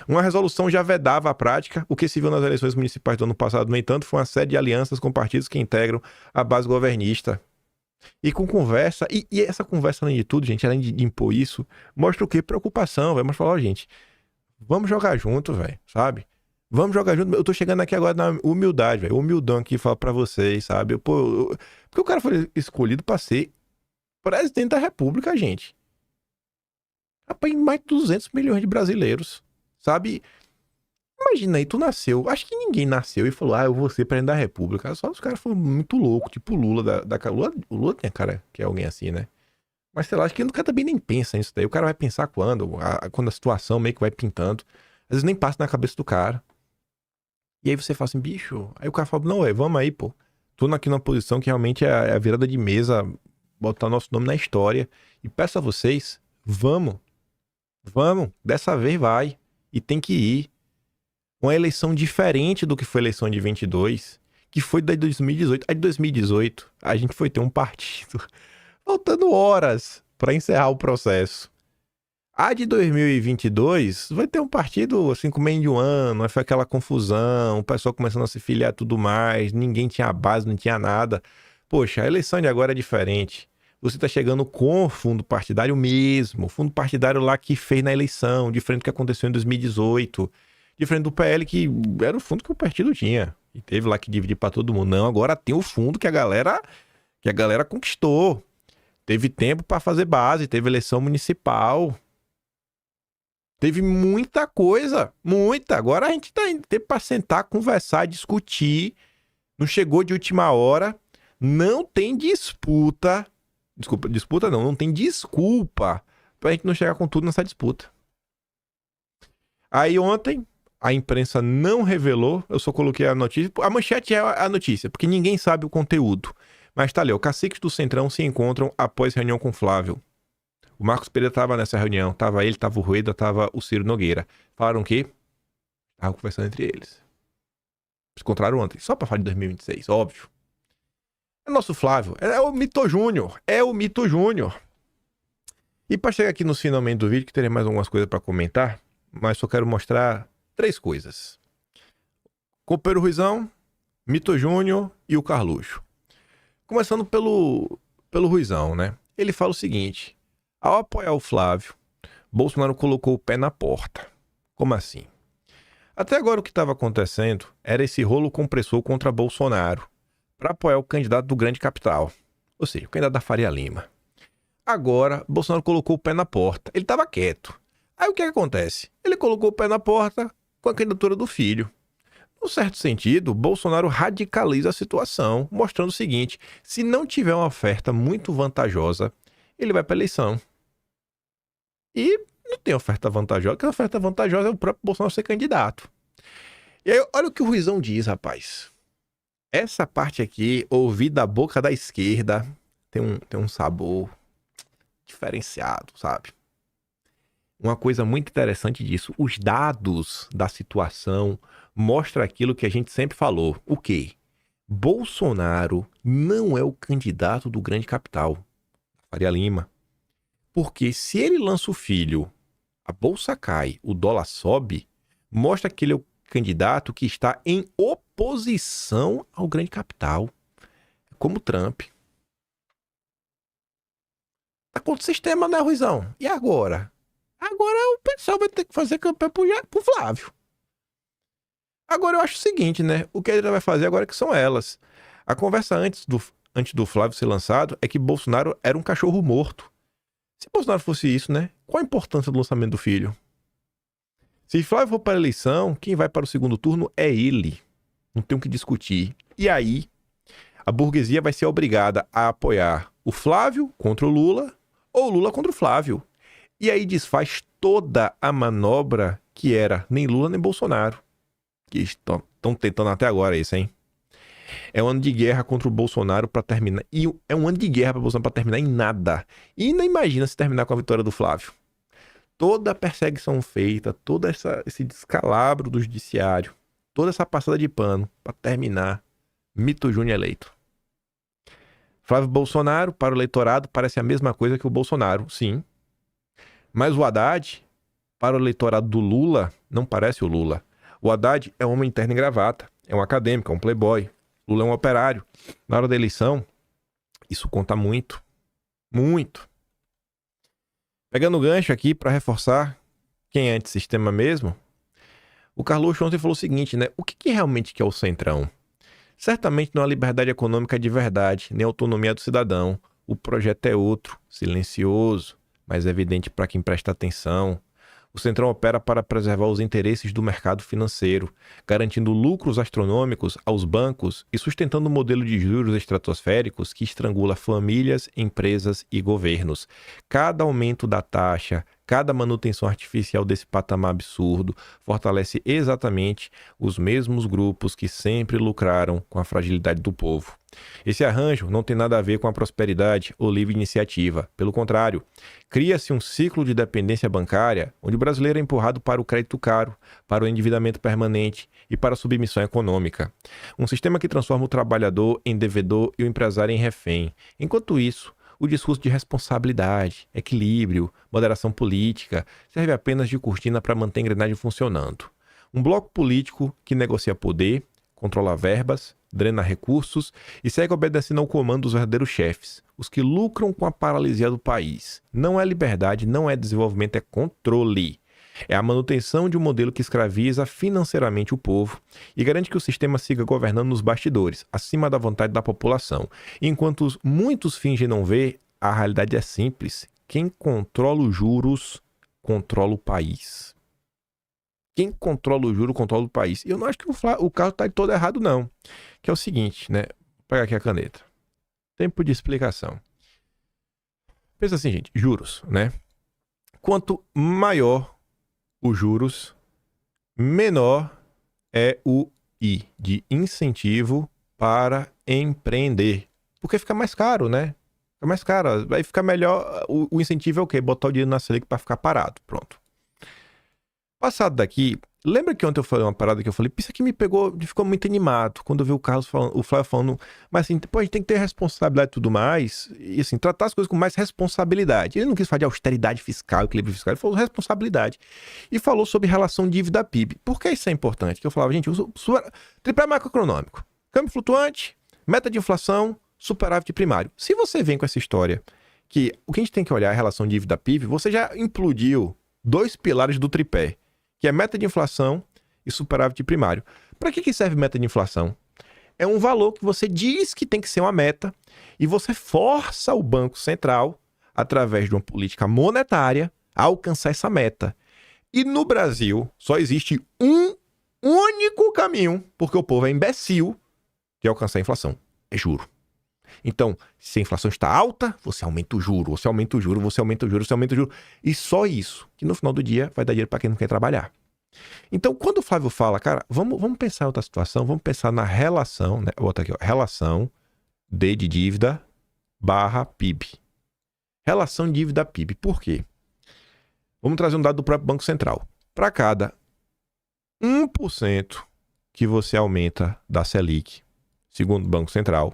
Uma resolução já vedava a prática. O que se viu nas eleições municipais do ano passado, no entanto, foi uma série de alianças com partidos que integram a base governista. E com conversa, e essa conversa, além de tudo, gente, além de impor isso, mostra o quê? Preocupação, velho. Mas falar, gente, vamos jogar junto, velho, sabe? Vamos jogar junto. Eu tô chegando aqui agora na humildade, velho. Humildão aqui, falo pra vocês, sabe? Porque o cara foi escolhido pra ser presidente da República, gente. Rapaz, mais de 200 milhões de brasileiros, sabe? Imagina aí, tu nasceu. Acho que ninguém nasceu e falou, eu vou ser presidente da República. Só os caras foram muito loucos, tipo o Lula o Lula tem a cara que é alguém assim, né? Mas sei lá, acho que o cara também nem pensa nisso daí. O cara vai pensar quando a situação meio que vai pintando. Às vezes nem passa na cabeça do cara. E aí você fala assim, bicho. Aí o cara fala, não, vamos aí, pô. Tô aqui numa posição que realmente é a virada de mesa, botar nosso nome na história. E peço a vocês, vamos. Dessa vez vai. E tem que ir. Uma eleição diferente do que foi a eleição de 22, que foi da de 2018. A de 2018, a gente foi ter um partido faltando horas para encerrar o processo. A de 2022 vai ter um partido assim com meio de um ano, aí foi aquela confusão, o pessoal começando a se filiar e tudo mais, ninguém tinha base, não tinha nada. Poxa, a eleição de agora é diferente. Você tá chegando com o fundo partidário mesmo, o fundo partidário lá que fez na eleição, diferente do que aconteceu em 2018, diferente do PL que era o fundo que o partido tinha, e teve lá que dividir para todo mundo. Não, agora tem o fundo que a galera conquistou. Teve tempo para fazer base, teve eleição municipal. Teve muita coisa, muita. Agora a gente tá indo tempo para sentar, conversar, discutir. Não chegou de última hora. Não tem disputa. Disputa não tem desculpa pra gente não chegar com tudo nessa disputa. Aí ontem, a imprensa não revelou, eu só coloquei a notícia. A manchete é a notícia, porque ninguém sabe o conteúdo. Mas tá ali, ó, caciques do Centrão se encontram após reunião com Flávio. O Marcos Pereira tava nessa reunião, tava ele, tava o Rueda, tava o Ciro Nogueira. Falaram que estavam conversando entre eles. Se encontraram ontem, só pra falar de 2026, óbvio. É nosso Flávio, é o Mito Júnior, E pra chegar aqui no finalmente do vídeo, que terei mais algumas coisas pra comentar, mas só quero mostrar 3 coisas. Copeiro Ruizão, Mito Júnior e o Carluxo. Começando pelo Ruizão, né? Ele fala o seguinte: ao apoiar o Flávio, Bolsonaro colocou o pé na porta. Como assim? Até agora o que estava acontecendo era esse rolo compressor contra Bolsonaro para apoiar o candidato do grande capital, ou seja, o candidato da Faria Lima. Agora, Bolsonaro colocou o pé na porta. Ele estava quieto. Aí o que acontece? Ele colocou o pé na porta com a candidatura do filho. Num certo sentido, Bolsonaro radicaliza a situação, mostrando o seguinte: se não tiver uma oferta muito vantajosa, ele vai para a eleição. E não tem oferta vantajosa, porque a oferta vantajosa é o próprio Bolsonaro ser candidato. E aí, olha o que o Ruizão diz, rapaz. Essa parte aqui, ouvir da boca da esquerda, tem um sabor diferenciado, sabe? Uma coisa muito interessante disso, os dados da situação mostram aquilo que a gente sempre falou. O quê? Bolsonaro não é o candidato do grande capital, Faria Lima. Porque se ele lança o filho, a bolsa cai, o dólar sobe, mostra que ele é o candidato que está em oposição ao grande capital, como Trump. Tá contra o sistema, né, Ruizão? E agora? Agora o pessoal vai ter que fazer campanha pro Flávio. Agora eu acho o seguinte, né? O que ele vai fazer agora é que são elas. A conversa antes do Flávio ser lançado é que Bolsonaro era um cachorro morto. Se Bolsonaro fosse isso, né? Qual a importância do lançamento do filho? Se Flávio for para a eleição, quem vai para o segundo turno é ele. Não tem o que discutir. E aí, a burguesia vai ser obrigada a apoiar o Flávio contra o Lula ou o Lula contra o Flávio. E aí desfaz toda a manobra que era nem Lula nem Bolsonaro. Que estão tentando até agora isso, hein? É um ano de guerra contra o Bolsonaro para terminar. E é um ano de guerra para o Bolsonaro para terminar em nada. E ainda imagina se terminar com a vitória do Flávio. Toda a perseguição feita, todo esse descalabro do judiciário, toda essa passada de pano para terminar, Mito Júnior eleito. Flávio Bolsonaro para o eleitorado parece a mesma coisa que o Bolsonaro, sim. Mas o Haddad, para o eleitorado do Lula, não parece o Lula. O Haddad é um homem interno em gravata, é um acadêmico, é um playboy. Lula é um operário. Na hora da eleição, isso conta muito. Muito. Pegando o gancho aqui para reforçar quem é antissistema mesmo, o Carlos ontem falou o seguinte, né? O que realmente é o Centrão? Certamente não é a liberdade econômica de verdade, nem a autonomia do cidadão. O projeto é outro, silencioso, mas evidente para quem presta atenção. O Centrão opera para preservar os interesses do mercado financeiro, garantindo lucros astronômicos aos bancos e sustentando um modelo de juros estratosféricos que estrangula famílias, empresas e governos. Cada aumento da taxa, cada manutenção artificial desse patamar absurdo fortalece exatamente os mesmos grupos que sempre lucraram com a fragilidade do povo. Esse arranjo não tem nada a ver com a prosperidade ou livre iniciativa. Pelo contrário, cria-se um ciclo de dependência bancária onde o brasileiro é empurrado para o crédito caro, para o endividamento permanente e para a submissão econômica. Um sistema que transforma o trabalhador em devedor e o empresário em refém. Enquanto isso, o discurso de responsabilidade, equilíbrio, moderação política serve apenas de cortina para manter a engrenagem funcionando. Um bloco político que negocia poder, controla verbas, drena recursos e segue obedecendo ao comando dos verdadeiros chefes, os que lucram com a paralisia do país. Não é liberdade, não é desenvolvimento, é controle. É a manutenção de um modelo que escraviza financeiramente o povo e garante que o sistema siga governando nos bastidores, acima da vontade da população. Enquanto muitos fingem não ver, a realidade é simples. Quem controla os juros, controla o país. Quem controla o juro, controla o país. E eu não acho que o Carlos está todo errado, não. Que é o seguinte, né? Vou pegar aqui a caneta. Tempo de explicação. Pensa assim, gente. Juros, né? Quanto maior os juros, menor é o I de incentivo para empreender. Porque fica mais caro, né? Fica mais caro. Vai ficar melhor. O incentivo é o quê? Botar o dinheiro na Selic para ficar parado. Pronto. Passado daqui, lembra que ontem eu falei uma parada que eu falei, isso aqui me pegou, ficou muito animado, quando eu vi o Carlos falando, o Flávio falando, mas assim, pô, a gente tem que ter responsabilidade e tudo mais, e assim, tratar as coisas com mais responsabilidade. Ele não quis falar de austeridade fiscal, equilíbrio fiscal, ele falou responsabilidade. E falou sobre relação dívida-PIB. Por que isso é importante? Que eu falava, gente, tripé macroeconômico, câmbio flutuante, meta de inflação, superávit primário. Se você vem com essa história, que o que a gente tem que olhar é a relação dívida-PIB, você já implodiu 2 pilares do tripé, que é meta de inflação e superávit primário. Para que serve meta de inflação? É um valor que você diz que tem que ser uma meta e você força o Banco Central, através de uma política monetária, a alcançar essa meta. E no Brasil só existe um único caminho, porque o povo é imbecil, de alcançar a inflação. É juro. Então, se a inflação está alta, você aumenta o juro, você aumenta o juro, você aumenta o juro, você aumenta o juro. E só isso, que no final do dia vai dar dinheiro para quem não quer trabalhar. Então, quando o Flávio fala, cara, vamos pensar em outra situação, vamos pensar na relação, né? Vou botar aqui, ó, relação de dívida barra PIB. Relação dívida-PIB. Por quê? Vamos trazer um dado do próprio Banco Central. Para cada 1% que você aumenta da Selic, segundo o Banco Central,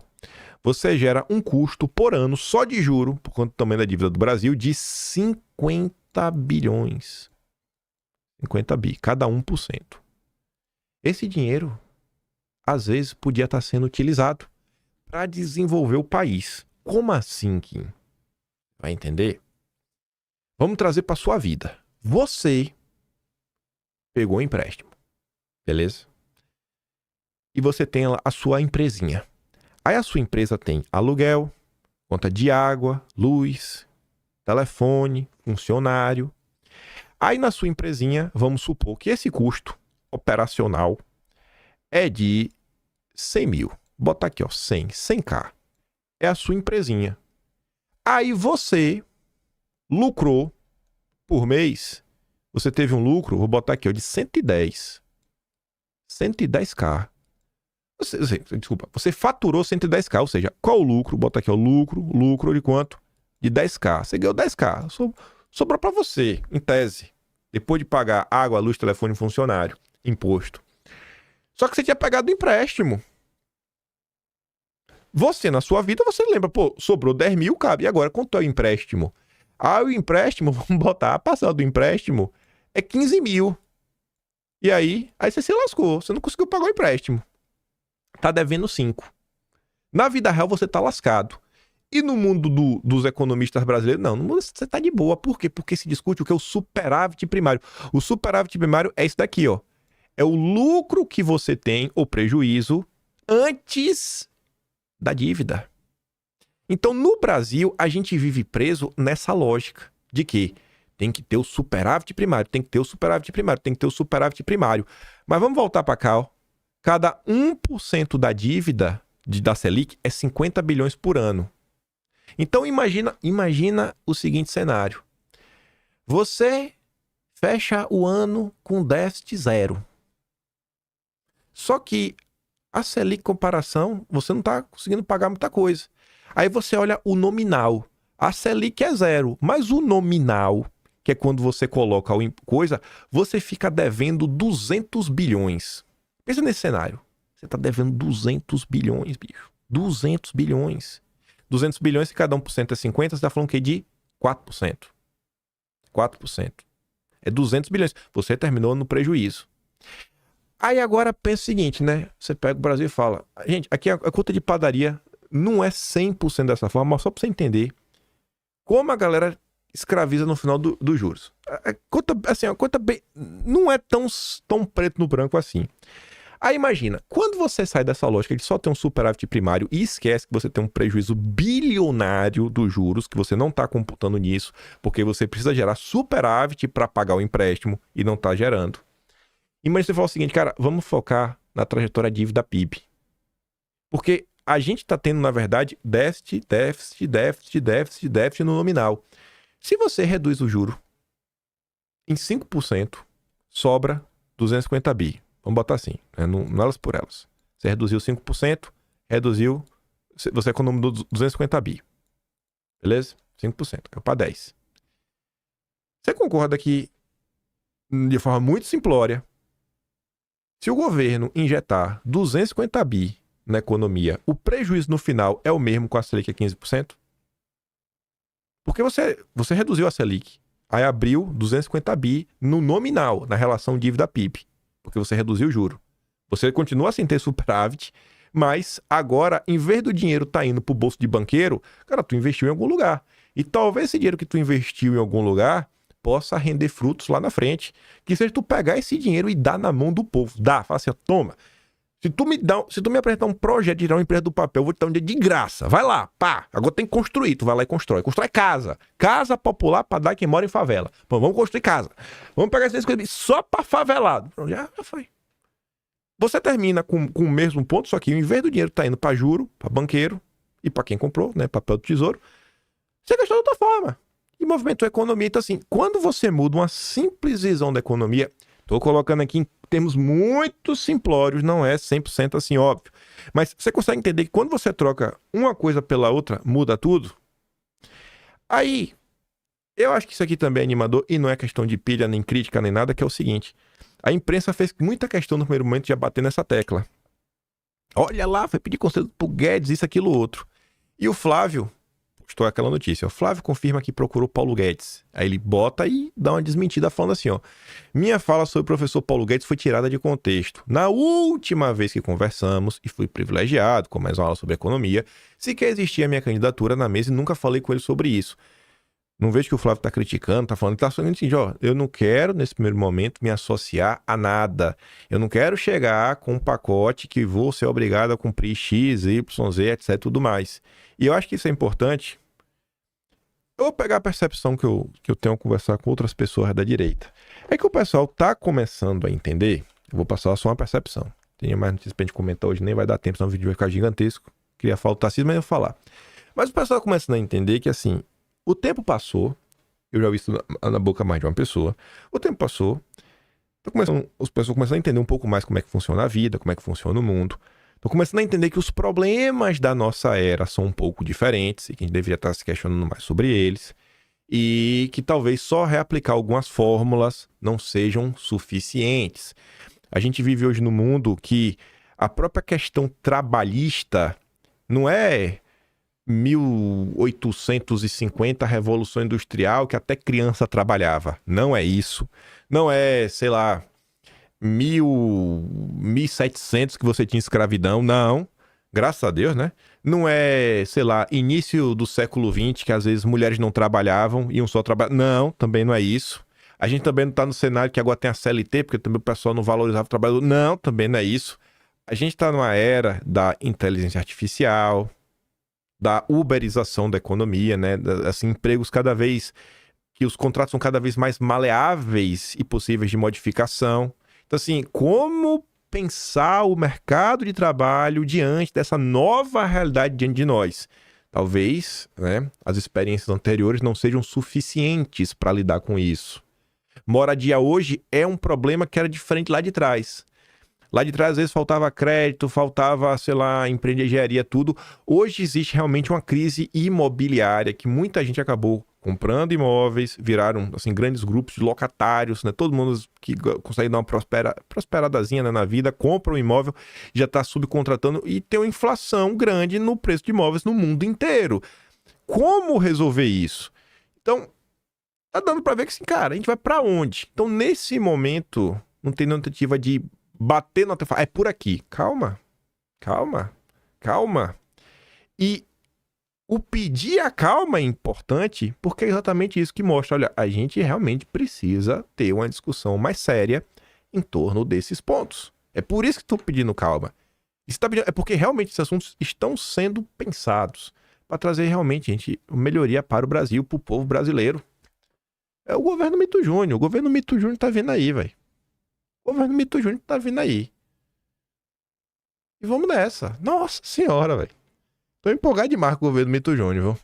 você gera um custo por ano só de juro, por conta do tamanho da dívida do Brasil, de 50 bilhões. 50 bi, cada 1%. Esse dinheiro, às vezes, podia estar sendo utilizado para desenvolver o país. Como assim, Kim? Vai entender? Vamos trazer para sua vida. Você pegou um empréstimo, beleza? E você tem a sua empresinha. Aí a sua empresa tem aluguel, conta de água, luz, telefone, funcionário. Aí na sua empresinha, vamos supor que esse custo operacional é de 100 mil. Bota aqui, ó, 100k. É a sua empresinha. Aí você lucrou por mês, você teve um lucro, vou botar aqui, ó, de 110. 110k. Desculpa, você faturou 110k, ou seja, qual o lucro? Bota aqui, ó, lucro de quanto? De 10k. Você ganhou 10k. Sobrou para você, em tese. Depois de pagar água, luz, telefone, funcionário, imposto. Só que você tinha pegado o empréstimo. Você, na sua vida, você lembra, pô, sobrou 10 mil, cabe. E agora, quanto é o empréstimo? Ah, o empréstimo, vamos botar, a parcela do empréstimo é 15 mil. E aí você se lascou. Você não conseguiu pagar o empréstimo. Tá devendo 5. Na vida real, você tá lascado. E no mundo dos economistas brasileiros, não, no mundo você tá de boa. Por quê? Porque se discute o que é o superávit primário. O superávit primário é isso daqui, ó. É o lucro que você tem, ou prejuízo, antes da dívida. Então, no Brasil, a gente vive preso nessa lógica de que tem que ter o superávit primário, tem que ter o superávit primário, tem que ter o superávit primário. Mas vamos voltar para cá, ó. Cada 1% da dívida da Selic é 50 bilhões por ano. Então, imagina o seguinte cenário. Você fecha o ano com déficit zero. Só que a Selic comparação, você não está conseguindo pagar muita coisa. Aí você olha o nominal. A Selic é zero, mas o nominal, que é quando você coloca coisa, você fica devendo 200 bilhões. Pensa nesse cenário. Você está devendo 200 bilhões, bicho. 200 bilhões. 200 bilhões, se cada 1% é 50, você está falando o quê? De 4%. 4%. É 200 bilhões. Você terminou no prejuízo. Aí agora pensa o seguinte, né? Você pega o Brasil e fala, gente, aqui a conta de padaria não é 100% dessa forma, mas só para você entender como a galera escraviza no final dos juros. A conta bem, não é tão preto no branco assim. Aí imagina, quando você sai dessa lógica de só ter um superávit primário e esquece que você tem um prejuízo bilionário dos juros, que você não está computando nisso, porque você precisa gerar superávit para pagar o empréstimo e não está gerando. Imagina você falar o seguinte, cara, vamos focar na trajetória dívida-PIB. Porque a gente está tendo, na verdade, déficit no nominal. Se você reduz o juro em 5%, sobra 250 bi. Vamos botar assim, né? Não elas por elas. Você reduziu 5%, você economizou 250 bi. Beleza? 5%, caiu para 10%. Você concorda que, de forma muito simplória, se o governo injetar 250 bi na economia, o prejuízo no final é o mesmo com a Selic a 15%? Porque você reduziu a Selic, aí abriu 250 bi no nominal, na relação dívida-PIB. Porque você reduziu o juro. Você continua sem ter superávit, mas agora, em vez do dinheiro estar indo pro bolso de banqueiro, cara, tu investiu em algum lugar. E talvez esse dinheiro que tu investiu em algum lugar possa render frutos lá na frente. Que seja tu pegar esse dinheiro e dar na mão do povo. Fala assim, toma. Se tu me apresentar um projeto de tirar uma empresa do papel, eu vou te dar um dia de graça. Vai lá, pá. Agora tem que construir. Tu vai lá e constrói. Constrói casa. Casa popular para dar quem mora em favela. Pô, vamos construir casa. Vamos pegar essas coisas só para favelado. Pronto, já foi. Você termina com o mesmo ponto, só que em vez do dinheiro tá indo para juro, para banqueiro, e para quem comprou, né, papel do Tesouro, você gastou de outra forma. E movimentou a economia. Então, assim, quando você muda uma simples visão da economia, estou colocando aqui em termos muito simplórios, não é 100% assim, óbvio. Mas você consegue entender que quando você troca uma coisa pela outra, muda tudo? Aí, eu acho que isso aqui também é animador, e não é questão de pilha, nem crítica, nem nada, que é o seguinte. A imprensa fez muita questão no primeiro momento de bater nessa tecla. Olha lá, foi pedir conselho pro Guedes, isso, aquilo, outro. E o Flávio postou aquela notícia. O Flávio confirma que procurou Paulo Guedes. Aí ele bota e dá uma desmentida falando assim, ó. Minha fala sobre o professor Paulo Guedes foi tirada de contexto. Na última vez que conversamos, e fui privilegiado com mais uma aula sobre economia, sequer existia a minha candidatura na mesa e nunca falei com ele sobre isso. Não vejo que o Flávio tá criticando, tá falando, tá falando assim, ó, eu não quero, nesse primeiro momento, me associar a nada. Eu não quero chegar com um pacote que vou ser obrigado a cumprir X, Y, Z, etc, tudo mais. E eu acho que isso é importante. Eu vou pegar a percepção que eu tenho a conversar com outras pessoas da direita. É que o pessoal tá começando a entender, eu vou passar só uma percepção. Tem mais notícias pra gente comentar hoje, nem vai dar tempo, senão o vídeo vai ficar gigantesco. Queria falar o Tarcísio, mas eu vou falar. Mas o pessoal tá começando a entender que, assim, o tempo passou, eu já vi isso na boca mais de uma pessoa, o tempo passou, as pessoas começam a entender um pouco mais como é que funciona a vida, como é que funciona o mundo, estão começando a entender que os problemas da nossa era são um pouco diferentes e que a gente deveria estar se questionando mais sobre eles e que talvez só reaplicar algumas fórmulas não sejam suficientes. A gente vive hoje num mundo que a própria questão trabalhista não é 1850, Revolução Industrial, que até criança trabalhava. Não é isso. Não é, sei lá, 1700 que você tinha escravidão. Não. Graças a Deus, né? Não é, sei lá, início do século XX, que às vezes mulheres não trabalhavam, iam só trabalhar. Não, também não é isso. A gente também não tá no cenário que agora tem a CLT, porque também o pessoal não valorizava o trabalhador. Não, também não é isso. A gente tá numa era da inteligência artificial, da uberização da economia, né? Assim, empregos cada vez... que os contratos são cada vez mais maleáveis e possíveis de modificação. Então, assim, como pensar o mercado de trabalho diante dessa nova realidade diante de nós? Talvez, né, as experiências anteriores não sejam suficientes para lidar com isso. Moradia hoje é um problema que era diferente lá de trás. Lá de trás, às vezes, faltava crédito, faltava, sei lá, empreender engenharia, tudo. Hoje existe realmente uma crise imobiliária que muita gente acabou comprando imóveis, viraram, assim, grandes grupos de locatários, né? Todo mundo que consegue dar uma prosperadazinha, né, na vida, compra um imóvel, já está subcontratando e tem uma inflação grande no preço de imóveis no mundo inteiro. Como resolver isso? Então, tá dando para ver que, assim, cara, a gente vai para onde? Então, nesse momento, não tem nenhuma tentativa de bater no é por aqui. Calma. E o pedir a calma é importante porque é exatamente isso que mostra. Olha, a gente realmente precisa ter uma discussão mais séria em torno desses pontos. É por isso que estou pedindo calma. É porque realmente esses assuntos estão sendo pensados para trazer realmente, gente, melhoria para o Brasil, para o povo brasileiro. É o governo Mito Júnior. O governo Mito Júnior tá vindo aí, velho. O governo Mito Júnior tá vindo aí. E vamos nessa. Nossa senhora, velho. Tô empolgado demais com o governo Mito Júnior, viu?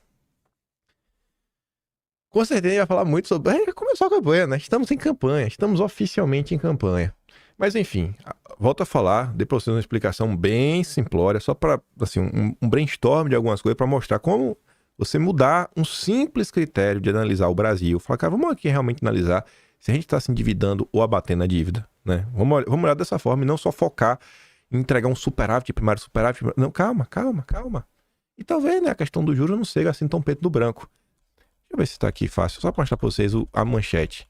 Com certeza ele vai falar muito sobre... Já começou a campanha, né? Estamos em campanha. Estamos oficialmente em campanha. Mas enfim, volto a falar. Dei pra vocês uma explicação bem simplória. Só pra, assim, um brainstorm de algumas coisas pra mostrar como você mudar um simples critério de analisar o Brasil. Falar, cara, vamos aqui realmente analisar se a gente está se endividando ou abatendo a dívida, né? Vamos olhar dessa forma e não só focar em entregar um superávit primário, superávit... Não, calma. E talvez, né, a questão do juros não seja assim tão preto no branco. Deixa eu ver se tá aqui fácil, só para mostrar para vocês a manchete.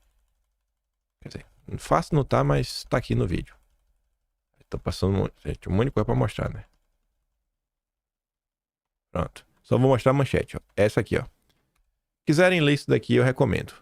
Quer dizer, fácil não tá, mas tá aqui no vídeo. Tô passando, gente, um monte de coisa para mostrar, né? Pronto. Só vou mostrar a manchete, ó. Essa aqui, ó. Quiserem ler isso daqui, eu recomendo.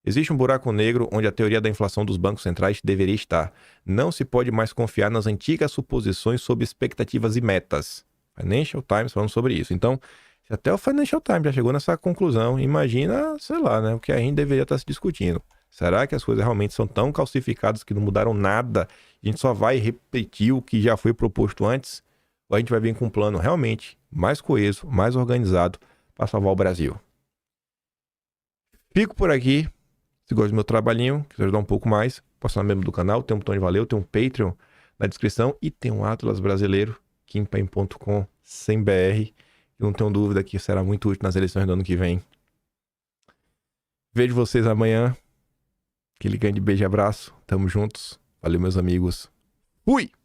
Existe um buraco negro onde a teoria da inflação dos bancos centrais deveria estar. Não se pode mais confiar nas antigas suposições sobre expectativas e metas. Financial Times falando sobre isso. Então, se até o Financial Times já chegou nessa conclusão, imagina, sei lá, né, o que a gente deveria estar se discutindo. Será que as coisas realmente são tão calcificadas que não mudaram nada? A gente só vai repetir o que já foi proposto antes? Ou a gente vai vir com um plano realmente mais coeso, mais organizado para salvar o Brasil. Fico por aqui. Se gosta do meu trabalhinho, quiser ajudar um pouco mais, posso ser membro do canal, tem um botão de valeu, tem um Patreon na descrição e tem um Atlas brasileiro, kimpaim.com, sem BR. Eu não tenho dúvida que será muito útil nas eleições do ano que vem. Vejo vocês amanhã. Aquele grande beijo e abraço. Tamo juntos. Valeu, meus amigos. Fui!